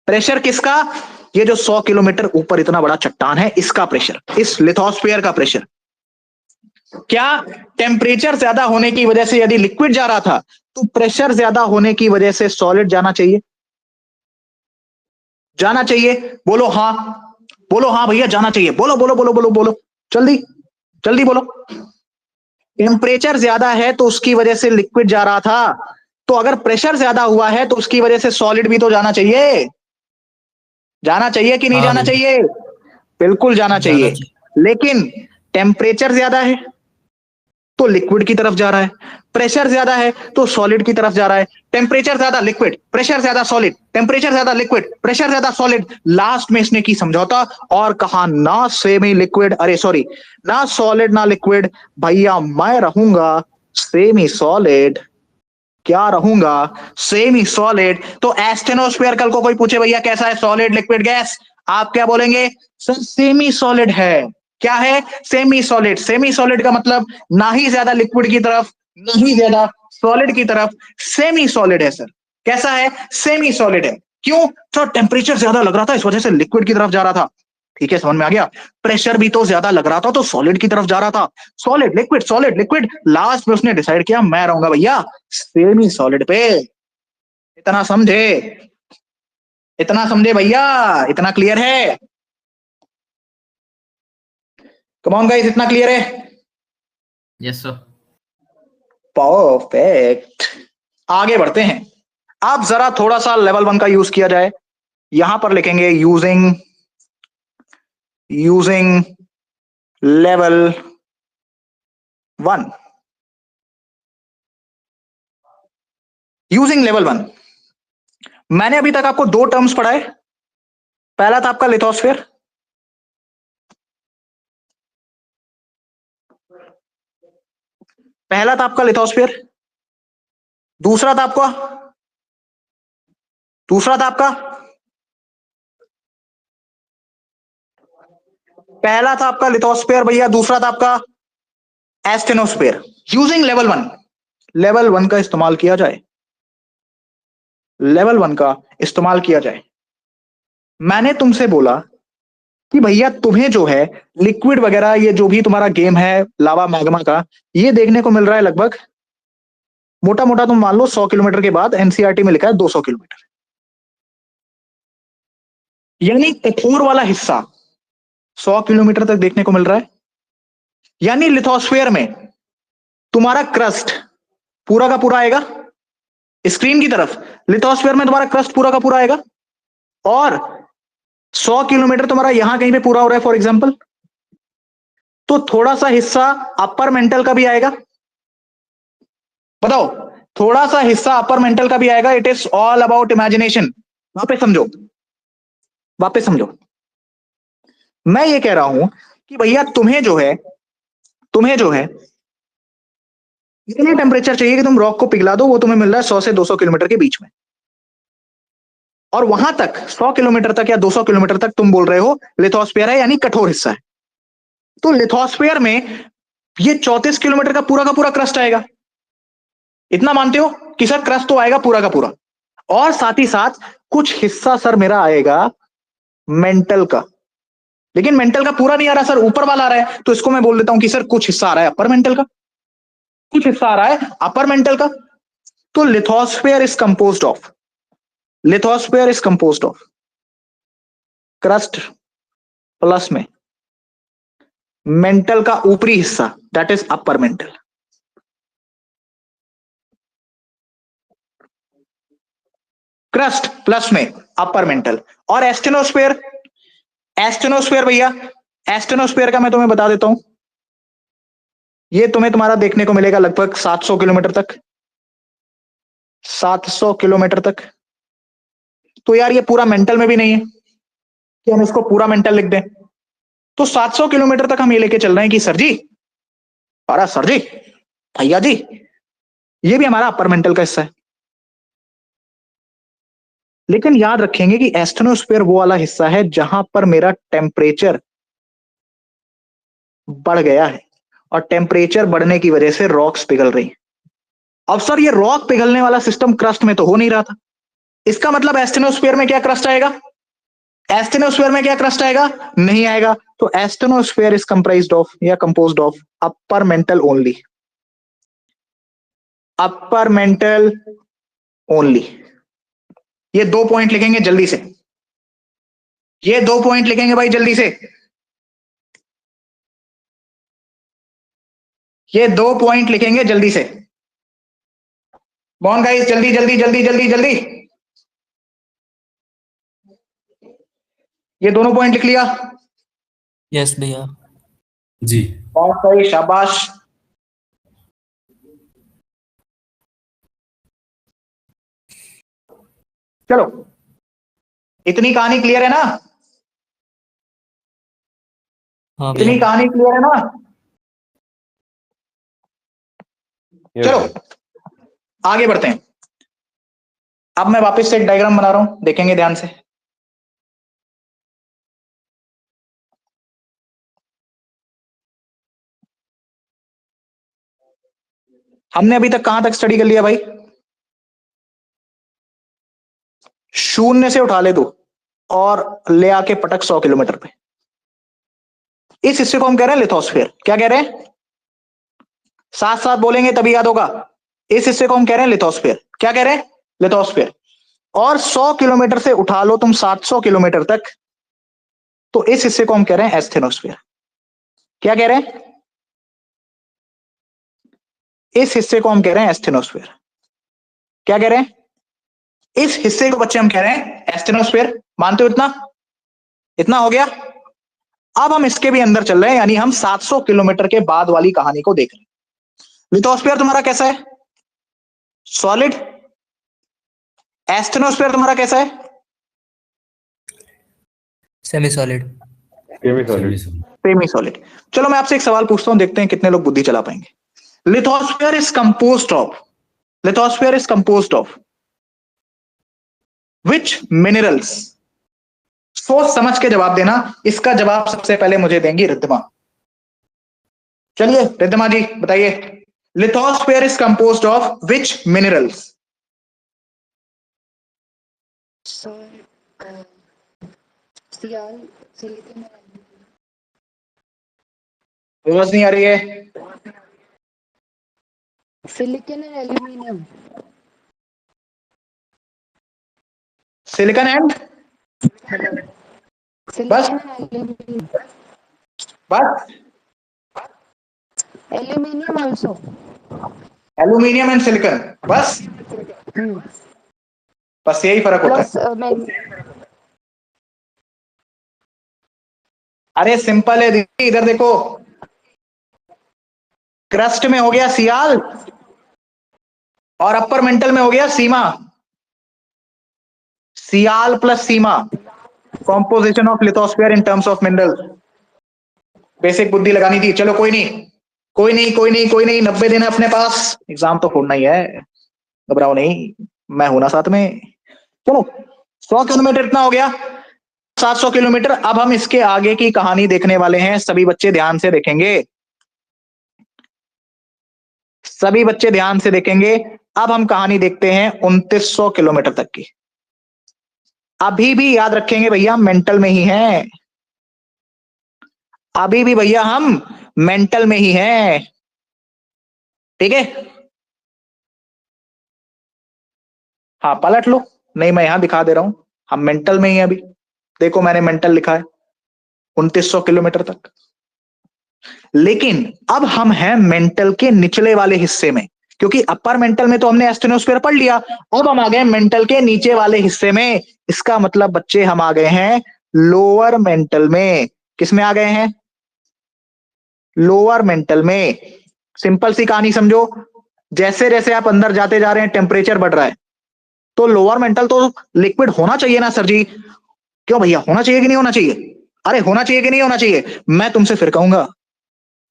Speaker 3: प्रेशर किसका? ये जो 100 किलोमीटर ऊपर इतना बड़ा चट्टान है, इसका प्रेशर, इस लिथोस्फीयर का प्रेशर। क्या टेम्परेचर ज्यादा होने की वजह से यदि लिक्विड जा रहा था, तो प्रेशर ज्यादा होने की वजह से सॉलिड जाना चाहिए? जाना चाहिए? बोलो हाँ, बोलो हाँ भैया जाना चाहिए, बोलो बोलो बोलो बोलो बोलो, जल्दी जल्दी बोलो। टेम्परेचर ज्यादा है तो उसकी वजह से लिक्विड जा रहा था, तो अगर प्रेशर ज्यादा हुआ है तो उसकी वजह से सॉलिड भी तो जाना चाहिए। जाना चाहिए कि नहीं
Speaker 5: हाँ
Speaker 3: जाना
Speaker 5: भैया।
Speaker 3: चाहिए? बिल्कुल जाना
Speaker 5: जाना
Speaker 3: चाहिए।
Speaker 5: चाहिए।
Speaker 3: लेकिन टेम्परेचर ज्यादा है तो लिक्विड की तरफ जा रहा है, प्रेशर ज्यादा है तो सॉलिड की तरफ जा रहा है। टेम्परेचर ज्यादा लिक्विड, प्रेशर ज्यादा सॉलिड, टेम्परेचर ज्यादा लिक्विड, प्रेशर ज्यादा सॉलिड। लास्ट में इसने की समझौता और कहा ना सेमी लिक्विड, अरे सॉरी, ना सॉलिड ना लिक्विड, भैया मैं रहूंगा सेमी सॉलिड। क्या रहूंगा? Semi solid. तो एस्थेनोस्फीयर कल को कोई पूछे भैया कैसा है, सॉलिड लिक्विड गैस, आप क्या बोलेंगे? सर सेमी सॉलिड है। क्या है? Semi solid. सेमी सॉलिड का मतलब ना ही ज्यादा लिक्विड की तरफ, ना ही ज्यादा सॉलिड की तरफ, सेमी सॉलिड है सर। कैसा है? सेमी सॉलिड है। क्यों? सर टेम्परेचर ज्यादा लग रहा था, इस वजह से लिक्विड की तरफ जा रहा था। ठीक है, समझ में आ गया। प्रेशर भी तो ज्यादा लग रहा था तो सॉलिड की तरफ जा रहा था। Solid liquid, solid liquid, last में उसने डिसाइड किया मैं रहूंगा भैया सेमी सॉलिड पे। इतना समझे? इतना समझे भैया? इतना क्लियर है? कम ऑन गाइस, इतना क्लियर है?
Speaker 1: Yes sir.
Speaker 3: परफेक्ट। आगे बढ़ते हैं। आप जरा थोड़ा सा लेवल 1 का यूज किया जाए। यहां पर लिखेंगे यूजिंग लेवल 1। Using level 1। मैंने अभी तक आपको 2 टर्म्स पढ़ाए। पहला था आपका लिथोस्फीयर, दूसरा था आपका पहला था आपका लिथोस्फीयर भैया, दूसरा था आपका एस्टेनोस्फीयर। यूजिंग लेवल 1, लेवल 1 का इस्तेमाल किया जाए, मैंने तुमसे बोला कि भैया तुम्हें जो है लिक्विड वगैरह, ये जो भी तुम्हारा गेम है लावा मैग्मा का, ये देखने को मिल रहा है लगभग मोटा मोटा तुम मान लो 100 किलोमीटर के बाद। एनसीईआरटी में लिखा है 200 किलोमीटर, यानी कठोर वाला हिस्सा 100 किलोमीटर तक देखने को मिल रहा है। यानी लिथोस्फीयर में तुम्हारा क्रस्ट पूरा का पूरा आएगा स्क्रीन की तरफ। लिथोस्फीयर में तुम्हारा क्रस्ट पूरा का पूरा आएगा, और 100 किलोमीटर तुम्हारा यहां कहीं पे पूरा हो रहा है फॉर एग्जांपल, तो थोड़ा सा हिस्सा अपर मेंटल का भी आएगा। बताओ, थोड़ा सा हिस्सा अपर मेंटल का भी आएगा। It is all about imagination. वापस समझो। मैं ये कह रहा हूं कि भैया तुम्हें जो है इतना टेम्परेचर चाहिए कि तुम रॉक को पिघला दो, वो तुम्हें मिल रहा है 100 से 200 किलोमीटर के बीच में। और वहां तक 100 किलोमीटर तक या 200 किलोमीटर तक तुम बोल रहे हो लिथोस्फीयर है, यानी कठोर हिस्सा है। तो लिथोस्फीयर में ये 34 किलोमीटर का पूरा क्रस्ट आएगा। इतना मानते हो कि सर क्रस्ट तो आएगा पूरा का पूरा, और साथ ही साथ कुछ हिस्सा सर मेरा आएगा मेंटल का। लेकिन मेंटल का पूरा नहीं आ रहा सर, ऊपर वाला आ रहा है, तो इसको मैं बोल देता हूं कि सर कुछ हिस्सा आ रहा है अपर मेंटल का, कुछ हिस्सा आ रहा है अपर मेंटल का। तो lithosphere is composed of crust plus में मेंटल का ऊपरी हिस्सा, that is upper mantle. Crust plus में अपर मेंटल। और एस्टेनोस्फीयर भैया, एस्टेनोस्फीयर का मैं तुम्हें बता देता हूं, ये तुम्हारा देखने को मिलेगा लगभग 700 किलोमीटर तक। 700 किलोमीटर तक। तो यार ये पूरा मेंटल में भी नहीं है कि हम इसको पूरा मेंटल लिख दें। तो 700 किलोमीटर तक हम ये लेके चल रहे हैं कि सर जी, अरे सर जी, भैया जी, ये भी हमारा अपर मेंटल का हिस्सा है। लेकिन याद रखेंगे कि एस्टेनोस्फीयर वो वाला हिस्सा है जहां पर मेरा टेम्परेचर बढ़ गया है, और टेम्परेचर बढ़ने की वजह से रॉक्स पिघल रही हैं। अब सर ये रॉक पिघलने वाला सिस्टम क्रस्ट में तो हो नहीं रहा था। इसका मतलब एस्टेनोस्फीयर में क्या क्रस्ट आएगा? नहीं आएगा। तो एस्टेनोस्फीयर इज कंप्राइज्ड ऑफ या composed of upper mental only. ये 2 पॉइंट लिखेंगे जल्दी से, ये 2 पॉइंट लिखेंगे भाई जल्दी से, ये 2 पॉइंट लिखेंगे जल्दी से। बॉन गाइस, जल्दी जल्दी जल्दी जल्दी जल्दी, ये दोनों पॉइंट लिख लिया?
Speaker 5: यस भैया।
Speaker 7: जी।
Speaker 3: बहुत सही, शाबाश। चलो, इतनी कहानी क्लियर है ना?
Speaker 5: हाँ
Speaker 3: इतनी
Speaker 5: भैया।
Speaker 3: कहानी क्लियर है ना?
Speaker 6: Yes,
Speaker 3: चलो
Speaker 6: sir.
Speaker 3: आगे बढ़ते हैं। अब मैं वापस से एक डायग्राम बना रहा हूं, देखेंगे ध्यान से। हमने अभी तक कहां तक स्टडी कर लिया भाई? शून्य से उठा ले दो और ले आके पटक 100 किलोमीटर पे। इस हिस्से को हम कह रहे हैं लिथोस्फीयर। क्या कह रहे हैं? साथ साथ बोलेंगे तभी याद होगा। इस हिस्से को हम कह रहे हैं लिथोस्फीयर। क्या कह रहे हैं? लिथोस्फीयर। और 100 किलोमीटर से उठा लो तुम 700 किलोमीटर तक, तो इस हिस्से को हम कह रहे हैं एस्थेनोस्फीयर। क्या कह रहे हैं? इस हिस्से को हम कह रहे हैं एस्थेनोस्फीयर। क्या कह रहे हैं? इस हिस्से को बच्चे हम कह रहे हैं एस्थेनोस्फीयर। मानते हो? इतना इतना हो गया। अब हम इसके भी अंदर चल रहे हैं, यानी हम 700 किलोमीटर के बाद वाली कहानी को देख रहे हैं। लिथोस्फीयर तुम्हारा कैसा है? सॉलिड। एस्थेनोस्फीयर तुम्हारा कैसा है?
Speaker 5: Semi solid.
Speaker 6: Semi solid.
Speaker 3: Semi solid. चलो मैं आपसे एक सवाल पूछता हूं, देखते हैं कितने लोग बुद्धि चला पाएंगे। Lithosphere is composed of which minerals? सोच समझ के जवाब देना। इसका जवाब सबसे पहले मुझे देंगी रिद्धिमा। चलिए रिद्धिमा जी बताइए, lithosphere is composed of which minerals? आवाज नहीं आ रही है।
Speaker 7: Silicon and aluminium.
Speaker 3: Silicon and बस
Speaker 7: aluminium also.
Speaker 3: Aluminium and silicon, बस बस यही फर्क होता है। अरे सिंपल है दीदी, इधर देखो, क्रस्ट में हो गया सियाल और अपर मेंटल में हो गया sima. Sial plus sima, composition of lithosphere in terms of mineral. Basic बुद्धि लगानी थी। चलो कोई नहीं, 90 दिन है अपने पास, एग्जाम तो फोड़ना ही है, घबराओ नहीं, मैं हूं ना साथ में। चलो 100 किलोमीटर इतना हो गया, 700 किलोमीटर। अब हम इसके आगे की कहानी देखने वाले हैं। सभी बच्चे ध्यान से देखेंगे, सभी बच्चे ध्यान से देखेंगे। अब हम कहानी देखते हैं 2900 किलोमीटर तक की। अभी भी याद रखेंगे भैया, मेंटल में ही हैं, अभी भी भैया हम मेंटल में ही हैं, ठीक है? हाँ पलट लो, नहीं मैं यहां दिखा दे रहा हूं, हम मेंटल में ही हैं अभी। देखो मैंने मेंटल लिखा है 2900 किलोमीटर तक। लेकिन अब हम हैं मेंटल के निचले वाले हिस्से में, क्योंकि अपर मेंटल में तो हमने एस्टेनोस्फीयर पढ़ लिया। अब हम आ गए मेंटल के नीचे वाले हिस्से में। इसका मतलब बच्चे हम आ गए हैं लोअर मेंटल में। किसमें आ गए हैं? लोअर मेंटल में। सिंपल सी कहानी समझो, जैसे जैसे आप अंदर जाते जा रहे हैं टेम्परेचर बढ़ रहा है, तो लोअर मेंटल तो लिक्विड होना चाहिए ना सर जी? क्यों भैया, होना चाहिए कि नहीं होना चाहिए? अरे होना चाहिए कि नहीं होना चाहिए? मैं तुमसे फिर कहूंगा,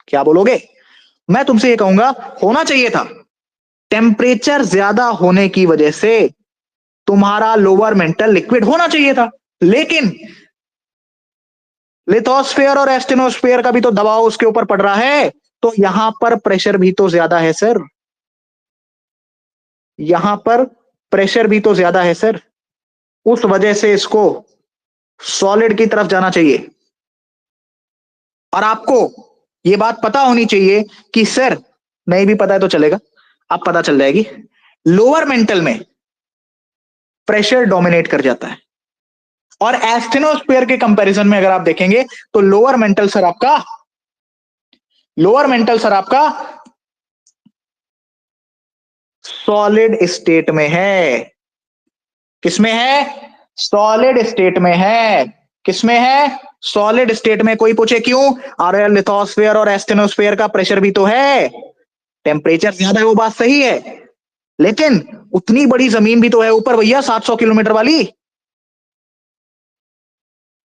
Speaker 3: क्या बोलोगे? मैं तुमसे ये कहूंगा होना चाहिए था। टेम्परेचर ज्यादा होने की वजह से तुम्हारा लोअर मेंटल लिक्विड होना चाहिए था, लेकिन लिथोस्फीयर और एस्टेनोस्फीयर का भी तो दबाव उसके ऊपर पड़ रहा है, तो यहां पर प्रेशर भी तो ज्यादा है सर, यहां पर प्रेशर भी तो ज्यादा है सर। उस वजह से इसको सॉलिड की तरफ जाना चाहिए। और आपको ये बात पता होनी चाहिए कि सर, नहीं भी पता है तो चलेगा, अब पता चल जाएगी, लोअर मेंटल में प्रेशर डोमिनेट कर जाता है। और एस्टेनोस्फीयर के कंपैरिजन में अगर आप देखेंगे तो लोअर मेंटल सर आपका सॉलिड स्टेट में है। किसमें है? सॉलिड स्टेट में है। किसमें है? सॉलिड स्टेट में। कोई पूछे क्यों? अरे लिथोस्फीयर और एस्टेनोस्फीयर का प्रेशर भी तो है, टेम्परेचर ज्यादा है, वो बात सही है, लेकिन उतनी बड़ी जमीन भी तो है ऊपर भैया, 700 किलोमीटर वाली,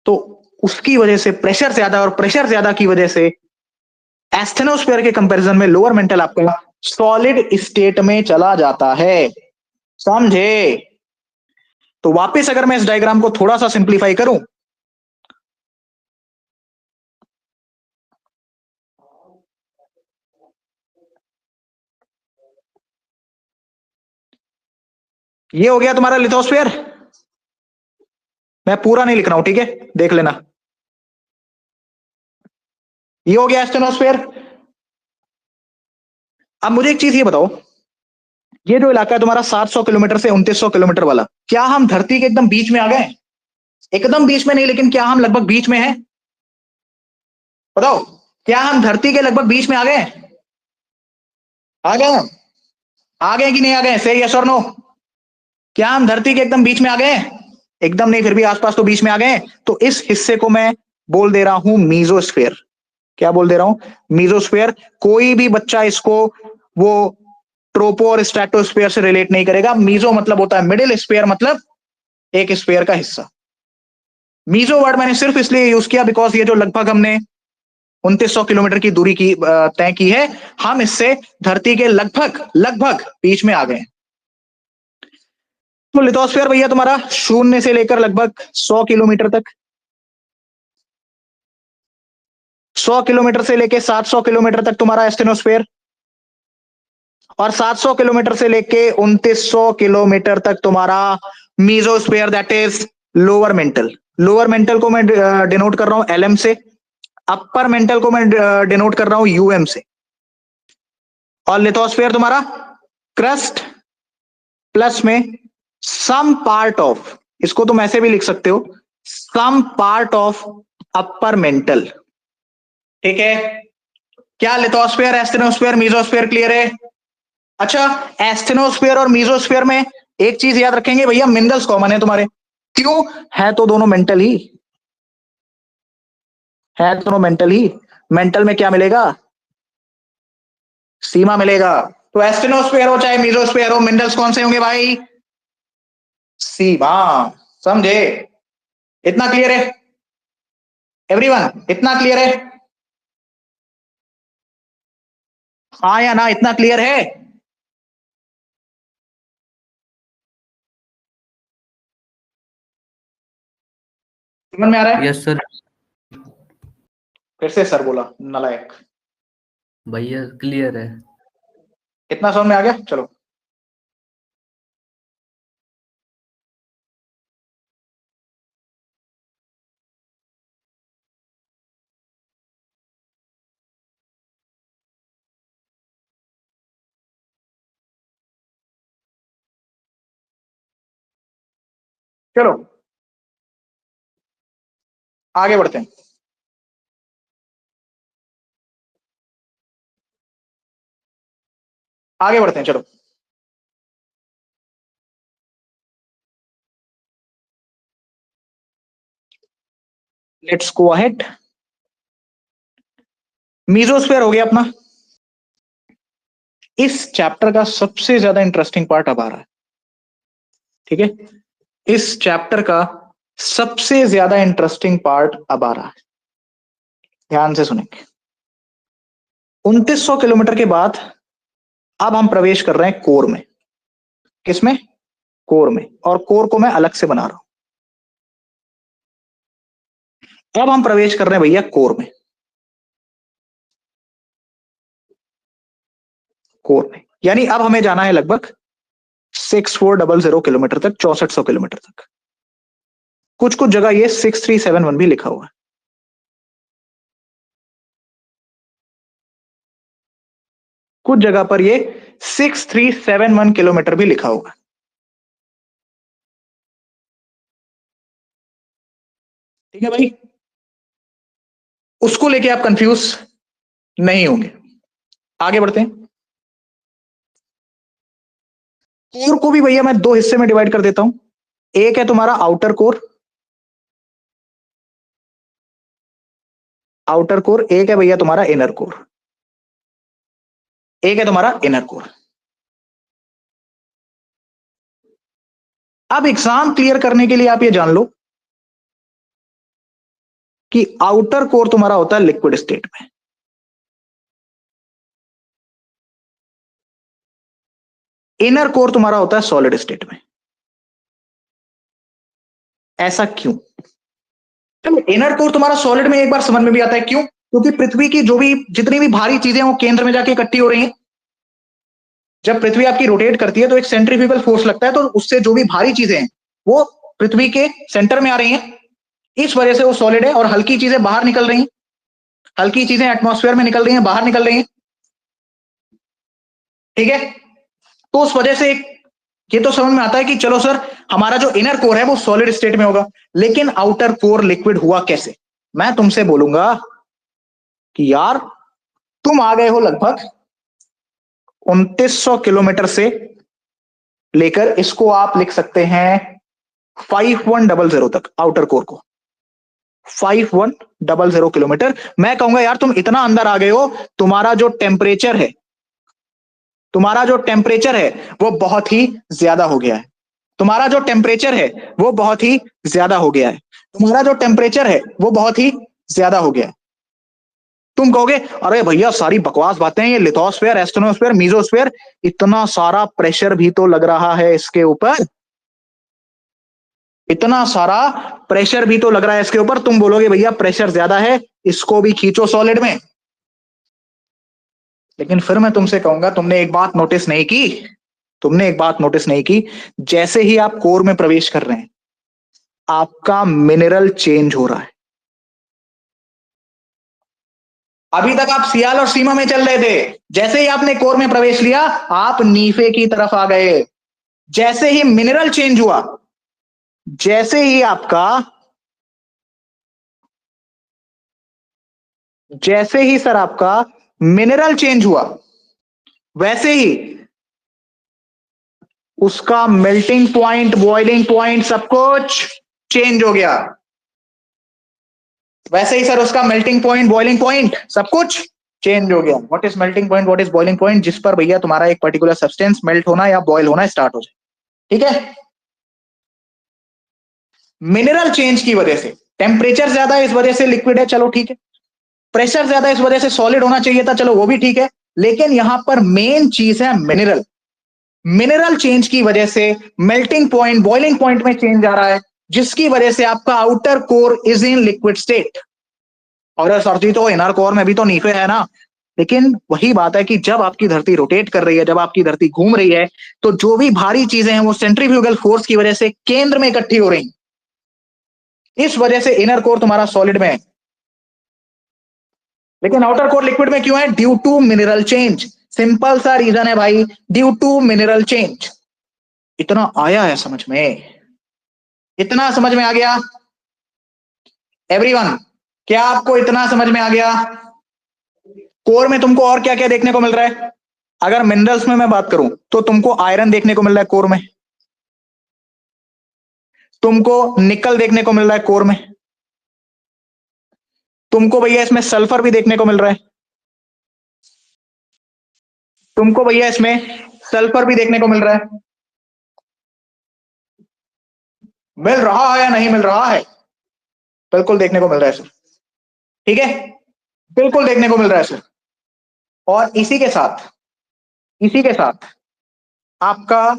Speaker 3: तो उसकी वजह से प्रेशर ज्यादा, और प्रेशर ज्यादा की वजह से एस्थेनोस्फीयर के कंपैरिजन में लोअर मेंटल आपका सॉलिड स्टेट में चला जाता है। समझे? तो वापस अगर मैं इस डायग्राम को थोड़ा सा सिंप्लीफाई करूं, ये हो गया तुम्हारा लिथोस्फीयर। मैं पूरा नहीं लिख रहा हूं, ठीक है, देख लेना। ये हो गया एस्टेनोस्फीयर। अब मुझे एक चीज ये बताओ, ये जो इलाका है तुम्हारा 700 किलोमीटर से 2900 किलोमीटर वाला, क्या हम धरती के एकदम बीच में आ गए? एकदम बीच में नहीं, लेकिन क्या हम लगभग बीच में हैं? बताओ, क्या हम धरती के लगभग बीच में आ गए? आ गए? आ गए कि नहीं आ गए? से यस और नो। क्या हम धरती के एकदम बीच में आ गए? एकदम नहीं, फिर भी आसपास तो बीच में आ गए। तो इस हिस्से को मैं बोल दे रहा हूं मीजोस्फीयर। क्या बोल दे रहा हूं? मीजोस्फीयर। कोई भी बच्चा इसको वो ट्रोपो और स्ट्रेटोस्फीयर से रिलेट नहीं करेगा। मीजो मतलब होता है मिडिल, स्फीयर मतलब एक स्फीयर का हिस्सा। मीजो वर्ड मैंने सिर्फ इसलिए यूज किया बिकॉज ये जो लगभग हमने 2900 किलोमीटर की दूरी की तय की है, हम इससे धरती के लगभग लगभग बीच में आ गए। तो लिथोस्फीयर भैया तुम्हारा 0 से लेकर लगभग 100 किलोमीटर तक, 100 किलोमीटर से लेकर 700 किलोमीटर तक तुम्हारा एस्टेनोस्फीयर, और 700 किलोमीटर से लेके 2900 किलोमीटर तक तुम्हारा mesosphere, that is lower mental. Lower mental को मैं डिनोट कर रहा हूं एलएम से, अपर मेंटल को मैं डिनोट कर रहा हूं यूएम से, और लिथोस्फीयर तुम्हारा क्रस्ट प्लस में सम पार्ट ऑफ, इसको तुम ऐसे भी लिख सकते हो, some part of upper mantle. ठीक है? क्या लिथोस्फीयर, एस्टेनोस्फीयर, मीजोस्फीयर क्लियर है? अच्छा, एस्टेनोस्फीयर और मीजोस्फीयर में एक चीज याद रखेंगे भैया, मिनरल्स कॉमन है तुम्हारे। क्यों? है तो दोनों मेंटल ही, है दोनों मेंटल ही। मेंटल में क्या मिलेगा? सीमा मिलेगा। तो एस्टेनोस्फीयर हो चाहे मीजोस्फीयर हो, मिनरल्स कौन से होंगे भाई? सीमा। समझे? इतना क्लियर है एवरीवन? इतना क्लियर है? हाँ या ना? इतना क्लियर है? समझ में आ रहा है?
Speaker 5: Yes sir.
Speaker 3: फिर से सर बोला, नालायक।
Speaker 5: भैया क्लियर है।
Speaker 3: इतना समझ में आ गया? चलो चलो आगे बढ़ते हैं। आगे बढ़ते हैं, चलो। Let's go ahead. मीजोस्फीयर हो गया अपना। इस चैप्टर का सबसे ज्यादा इंटरेस्टिंग पार्ट अब आ रहा है। ठीक है? इस चैप्टर का सबसे ज्यादा इंटरेस्टिंग पार्ट अब आ रहा है। ध्यान से सुनेंगे। 2900 किलोमीटर के बाद अब हम प्रवेश कर रहे हैं कोर में। किसमें? कोर में। और कोर को मैं अलग से बना रहा हूं। अब हम प्रवेश कर रहे हैं भैया कोर में। कोर में यानी अब हमें जाना है लगभग 6400 किलोमीटर तक, 6400 किलोमीटर तक। कुछ कुछ जगह ये 6371 भी लिखा हुआ है। कुछ जगह पर ये 6371 किलोमीटर भी लिखा हुआ है। ठीक है भाई? उसको लेके आप कंफ्यूज नहीं होंगे। आगे बढ़ते हैं। कोर को भी भैया मैं दो हिस्से में डिवाइड कर देता हूं। एक है तुम्हारा आउटर कोर, आउटर कोर। एक है भैया तुम्हारा इनर कोर, एक है तुम्हारा इनर कोर। अब एग्जाम क्लियर करने के लिए आप ये जान लो कि आउटर कोर तुम्हारा होता है लिक्विड स्टेट में, इनर कोर तुम्हारा होता है सॉलिड स्टेट में। ऐसा क्यों? चलो, इनर कोर तुम्हारा सॉलिड में एक बार समझ में भी आता है। क्यों? क्योंकि पृथ्वी की जो भी जितनी भी भारी चीजें हैं वो केंद्र में जाके इकट्ठी हो रही हैं। जब पृथ्वी आपकी रोटेट करती है तो एक सेंट्रीफ्यूगल फोर्स लगता है, तो उससे जो भी भारी चीजें हैं वो पृथ्वी के सेंटर में आ रही हैं। इस वजह से वो सॉलिड है, और हल्की चीजें बाहर निकल रही हैं। हल्की चीजें एटमॉस्फेयर में निकल रही हैं, बाहर निकल रही हैं। ठीक है? तो उस वजह से ये तो समझ में आता है कि चलो सर हमारा जो इनर कोर है वो सॉलिड स्टेट में होगा, लेकिन आउटर कोर लिक्विड हुआ कैसे? मैं तुमसे बोलूंगा कि यार तुम आ गए हो लगभग 2900 किलोमीटर से लेकर, इसको आप लिख सकते हैं 5100 तक, आउटर कोर को 5100 किलोमीटर। मैं कहूंगा यार तुम इतना अंदर आ गए हो, तुम्हारा जो टेम्परेचर है वो बहुत ही ज्यादा हो गया है। तुम्हारा जो टेम्परेचर है वो बहुत ही ज्यादा हो गया है। तुम्हारा जो टेम्परेचर है वो बहुत ही ज्यादा हो गया है। तुम कहोगे अरे भैया सारी बकवास बातें, ये लिथोस्फीयर, एस्टेनोस्फीयर, मीजोस्फीयर, इतना सारा प्रेशर भी तो लग रहा है इसके ऊपर, इतना सारा प्रेशर भी तो लग रहा है इसके ऊपर। तुम बोलोगे भैया प्रेशर ज्यादा है, इसको भी खींचो सॉलिड में। लेकिन फिर मैं तुमसे कहूंगा तुमने एक बात नोटिस नहीं की, जैसे ही आप कोर में प्रवेश कर रहे हैं आपका मिनरल चेंज हो रहा है। अभी तक आप सियाल और सीमा में चल रहे थे, जैसे ही आपने कोर में प्रवेश लिया आप नीफे की तरफ आ गए। जैसे ही मिनरल चेंज हुआ, जैसे ही सर आपका मिनरल चेंज हुआ, वैसे ही उसका मेल्टिंग पॉइंट, बॉइलिंग पॉइंट, सब कुछ चेंज हो गया। वैसे ही सर उसका मेल्टिंग पॉइंट, बॉइलिंग पॉइंट, सब कुछ चेंज हो गया। What is melting point, what is boiling point? जिस पर भैया तुम्हारा एक पर्टिकुलर सब्सटेंस मेल्ट होना या बॉयल होना स्टार्ट हो जाए, ठीक है। मिनरल चेंज की वजह से टेम्परेचर ज्यादा है, इस वजह से लिक्विड है, चलो ठीक है। प्रेशर ज्यादा है, इस वजह से सॉलिड होना चाहिए था, चलो वो भी ठीक है। लेकिन यहां पर मेन चीज है मिनरल। मिनरल चेंज की वजह से मेल्टिंग पॉइंट, बॉइलिंग पॉइंट में चेंज आ रहा है, जिसकी वजह से आपका outer core is in liquid state. और सर जी तो इनर कोर में भी तो नीफे है ना। लेकिन वही बात है कि जब आपकी धरती रोटेट कर रही है, जब आपकी धरती घूम रही है, तो जो भी भारी चीजें हैं वो सेंट्रीफ्यूगल फोर्स की वजह से केंद्र में इकट्ठी हो रही। इस वजह से इनर कोर तुम्हारा सॉलिड में है, लेकिन आउटर कोर लिक्विड में क्यों है? Due to mineral change. Simple सा रीजन है भाई, ड्यू टू मिनरल चेंज। इतना आया है समझ में? इतना समझ में आ गया एवरीवन? क्या आपको इतना समझ में आ गया? कोर में तुमको और क्या क्या देखने को मिल रहा है? अगर मिनरल्स में मैं बात करूं तो तुमको आयरन देखने को मिल रहा है कोर में, तुमको निकल देखने को मिल रहा है कोर में, तुमको भैया इसमें सल्फर भी देखने को मिल रहा है, तुमको भैया इसमें सल्फर भी देखने को मिल रहा है। मिल रहा है या नहीं मिल रहा है? बिल्कुल देखने को मिल रहा है सर, ठीक है, बिल्कुल देखने को मिल रहा है सर। और इसी के साथ आपका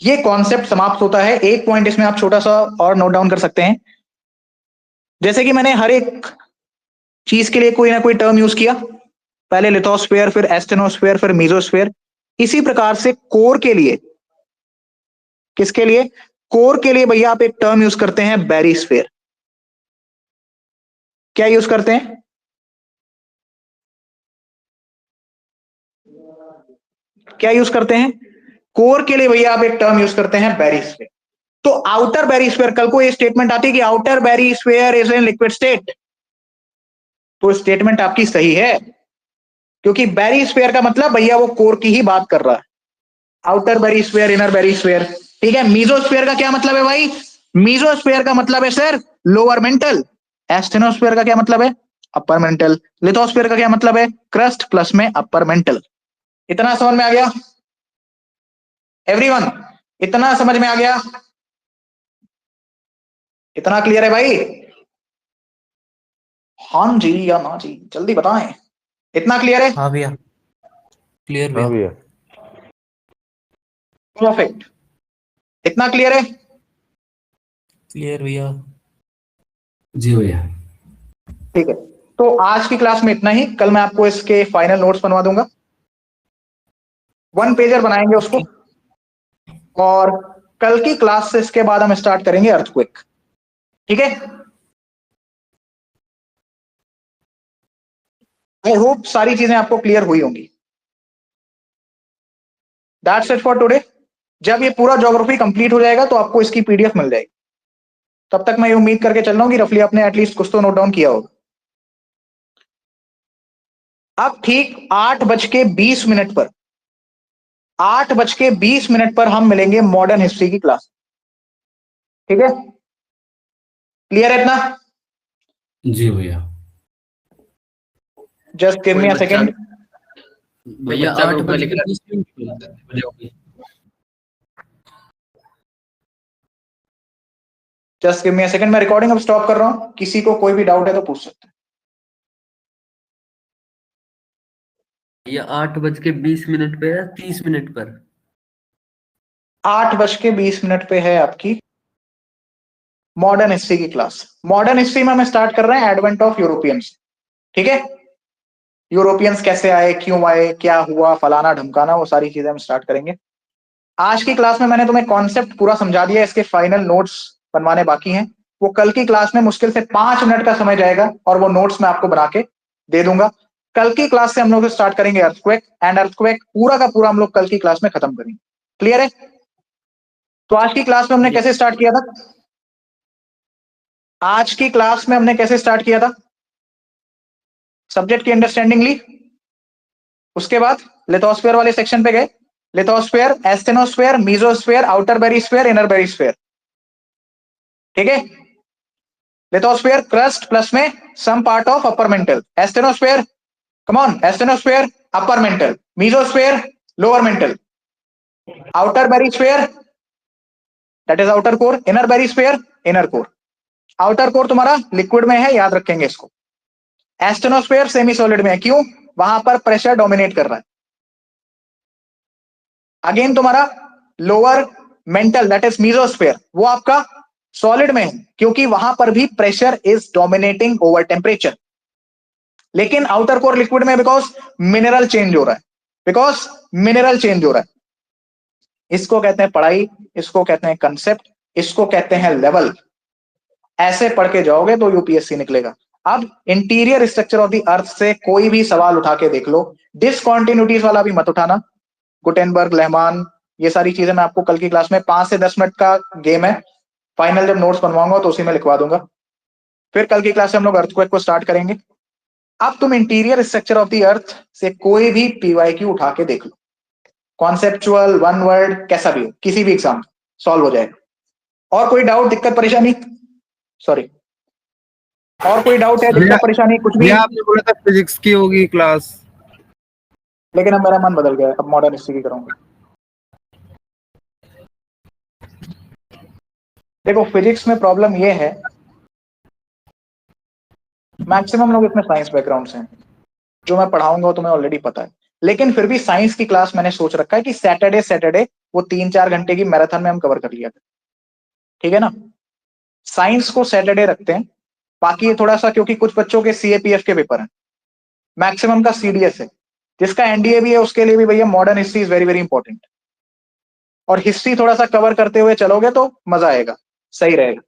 Speaker 3: ये कॉन्सेप्ट समाप्त होता है। एक पॉइंट इसमें आप छोटा सा और नोट डाउन कर सकते हैं, जैसे कि मैंने हर एक चीज के लिए कोई ना कोई टर्म यूज किया, पहले लिथोस्फीयर, फिर एस्टेनोस्फीयर, फिर मीजोस्फीयर। इसी प्रकार से कोर के लिए, किसके लिए? कोर के लिए भैया आप एक टर्म यूज करते हैं बैरिस्फीयर। क्या यूज करते हैं? क्या यूज करते हैं? कोर के लिए भैया आप एक टर्म यूज करते हैं बैरिस्फीयर। तो आउटर बैरिस्फीयर, कल को ये स्टेटमेंट आती है कि outer barysphere is in liquid state, तो स्टेटमेंट आपकी सही है, क्योंकि बैरिस्फीयर का मतलब भैया वो कोर की ही बात कर रहा है। आउटर बैरिस्फीयर, इनर बैरिस्फीयर, ठीक है। मीजोस्फीयर का क्या मतलब है भाई? मीजोस्फीयर का मतलब है सर लोअर मेंटल। एस्टेनोस्फीयर का क्या मतलब है? Upper mantle. लिथोस्फीयर का क्या मतलब है? क्रस्ट प्लस में अपर मेंटल। इतना समझ में आ गया एवरीवन? इतना समझ में आ गया? इतना क्लियर है भाई? हाँ जी या ना जी, जल्दी बताएं। इतना क्लियर है?
Speaker 5: हाँ भैया, क्लियर
Speaker 6: हाँ
Speaker 5: भैया।
Speaker 6: भैया।
Speaker 3: परफेक्ट। इतना क्लियर है?
Speaker 5: क्लियर भैया।
Speaker 8: जी भैया।
Speaker 3: ठीक है, तो आज की क्लास में इतना ही। कल मैं आपको इसके फाइनल नोट्स बनवा दूंगा, 1 पेजर बनाएंगे उसको, और कल की क्लास से इसके बाद हम स्टार्ट करेंगे अर्थक्वेक, ठीक है। आई होप सारी चीजें आपको क्लियर हुई होंगी। That's it for today. जब ये पूरा ज्योग्राफी कंप्लीट हो जाएगा तो आपको इसकी पीडीएफ मिल जाएगी। तब तक मैं ये उम्मीद करके चल रहा हूं कि रफली आपने एटलीस्ट कुछ तो नोट डाउन किया होगा। अब ठीक 8:20 पर 8:20 पर हम मिलेंगे मॉडर्न हिस्ट्री की क्लास। ठीक है, क्लियर है इतना?
Speaker 8: जी भैया।
Speaker 3: Just give me a second.
Speaker 1: भैया
Speaker 5: बच्चा
Speaker 1: 8
Speaker 5: ग्रुप में लिख रहा
Speaker 1: बजे
Speaker 3: just give me a second, मैं रिकॉर्डिंग अब स्टॉप कर रहा हूं। किसी को कोई भी डाउट है तो पूछ सकते हैं।
Speaker 9: ये 8:20 पे है 30 मिनट पर।
Speaker 3: 8:20 पे है आपकी मॉडर्न हिस्ट्री की क्लास। मॉडर्न हिस्ट्री में हम स्टार्ट कर रहे हैं एडवेंट ऑफ यूरोपियंस। ठीक है, यूरोपियंस कैसे आए, क्यों आए, क्या हुआ, फलाना ढमकाना, वो सारी चीजें हम स्टार्ट करेंगे। आज की क्लास में मैंने तुम्हें कॉन्सेप्ट पूरा समझा दिया, इसके फाइनल नोट्स बनवाने बाकी हैं। वो कल की क्लास में मुश्किल से 5 मिनट का समय जाएगा और वो नोट्स मैं आपको बना के दे दूंगा। कल की क्लास से हम लोग स्टार्ट करेंगे अर्थक्वेक, एंड अर्थक्वेक पूरा का पूरा हम लोग कल की क्लास में खत्म करेंगे। क्लियर है? तो आज की क्लास में हमने कैसे स्टार्ट किया था? आज की क्लास में हमने कैसे स्टार्ट किया था? सब्जेक्ट की अंडरस्टैंडिंग ली, उसके बाद लिथोस्फीयर वाले सेक्शन पे गए। Lithosphere, asthenosphere, mesosphere, outer barysphere, inner barysphere. ठीक है, लिथोस्फीयर क्रस्ट प्लस में some part of upper mantle. Asthenosphere, come on, asthenosphere upper mantle, mesosphere lower mantle, outer barysphere that is outer core, inner barysphere inner core. Outer core तुम्हारा liquid में है, याद रखेंगे इसको। एस्टेनोस्फीयर semi solid में है, क्यों? वहां पर प्रेशर डोमिनेट कर रहा है। अगेन तुम्हारा lower mental that is mesosphere, वो आपका सॉलिड में है, क्योंकि वहां पर भी pressure is dominating over temperature. लेकिन आउटर कोर लिक्विड में, बिकॉज मिनरल चेंज हो रहा है, बिकॉज मिनरल चेंज हो रहा है। इसको कहते हैं पढ़ाई, इसको कहते हैं कंसेप्ट, इसको कहते हैं लेवल। ऐसे पढ़ के जाओगे तो यूपीएससी निकलेगा। अब इंटीरियर स्ट्रक्चर ऑफ द अर्थ से कोई भी सवाल उठा के देख लो, डिसकॉन्टिन्यूटीज वाला भी मत उठाना। गुटेनबर्ग, लेहमान, ये सारी चीजें मैं आपको कल की क्लास में 5 से 10 मिनट का गेम है, फाइनल जब नोट्स बनवाऊंगा तो उसी में लिखवा दूंगा। फिर कल की क्लास से हम लोग अर्थक्वेक को स्टार्ट करेंगे। अब तुम इंटीरियर स्ट्रक्चर ऑफ द अर्थ से कोई भी पीवाईक्यू उठा के देख लो, कॉन्सेप्चुअल, वन वर्ड, कैसा भी हो, किसी भी एग्जाम सॉल्व हो जाएगा। और कोई डाउट, दिक्कत, परेशानी? सॉरी, और कोई डाउट है, दिक्कत, परेशानी, कुछ भी?
Speaker 6: आपने बोला था फिजिक्स की होगी क्लास,
Speaker 3: लेकिन अब मेरा मन बदल गया है, अब मॉडर्न हिस्ट्री की करूंगा। देखो, फिजिक्स में प्रॉब्लम ये है, मैक्सिमम लोग इसमें साइंस बैकग्राउंड से हैं। जो मैं पढ़ाऊंगा वो तुम्हें ऑलरेडी पता है, लेकिन फिर भी साइंस की क्लास मैंने सोच रखा है कि सैटरडे वो 3-4 घंटे की मैराथन में हम कवर कर लिया। ठीक है ना? साइंस को सैटरडे रखते हैं। बाकी ये थोड़ा सा, क्योंकि कुछ बच्चों के सीएपीएफ के पेपर हैं, मैक्सिमम का सीडीएस है, जिसका एनडीए भी है, उसके लिए भी भैया modern history is very very important. और हिस्ट्री थोड़ा सा कवर करते हुए चलोगे तो मजा आएगा, सही रहेगा।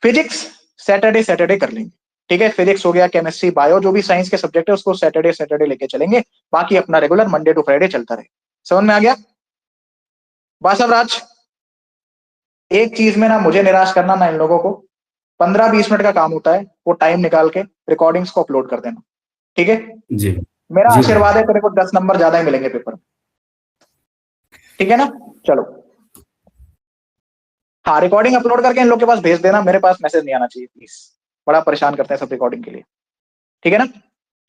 Speaker 3: फिजिक्स सैटरडे कर लेंगे। ठीक है, फिजिक्स हो गया, केमिस्ट्री, बायो, जो भी साइंस के सब्जेक्ट है उसको सैटरडे लेके चलेंगे। बाकी अपना रेगुलर मंडे टू फ्राइडे चलता रहे। समझ में आ गया? बासव राज, एक चीज में ना मुझे निराश करना ना इन लोगों को, 15-20 मिनट का काम होता है, वो टाइम निकाल के रिकॉर्डिंग्स को अपलोड कर देना। ठीक है
Speaker 8: जी
Speaker 3: मेरा
Speaker 8: जी
Speaker 3: आशीर्वाद है, तेरे को 10 नंबर ज्यादा ही मिलेंगे पेपर में। ठीक है ना? चलो, हाँ, रिकॉर्डिंग अपलोड करके इन लोग के पास भेज देना, मेरे पास मैसेज नहीं आना चाहिए प्लीज, बड़ा परेशान करते हैं सब रिकॉर्डिंग के लिए। ठीक है ना?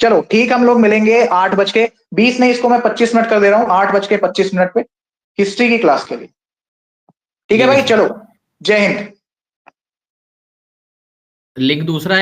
Speaker 3: चलो ठीक, हम लोग मिलेंगे 8:20 नहीं, इसको मैं 25 मिनट कर दे रहा हूँ, 8:25 पे हिस्ट्री की क्लास के लिए। ठीक है भाई, चलो, जय हिंद।
Speaker 1: लिंक दूसरा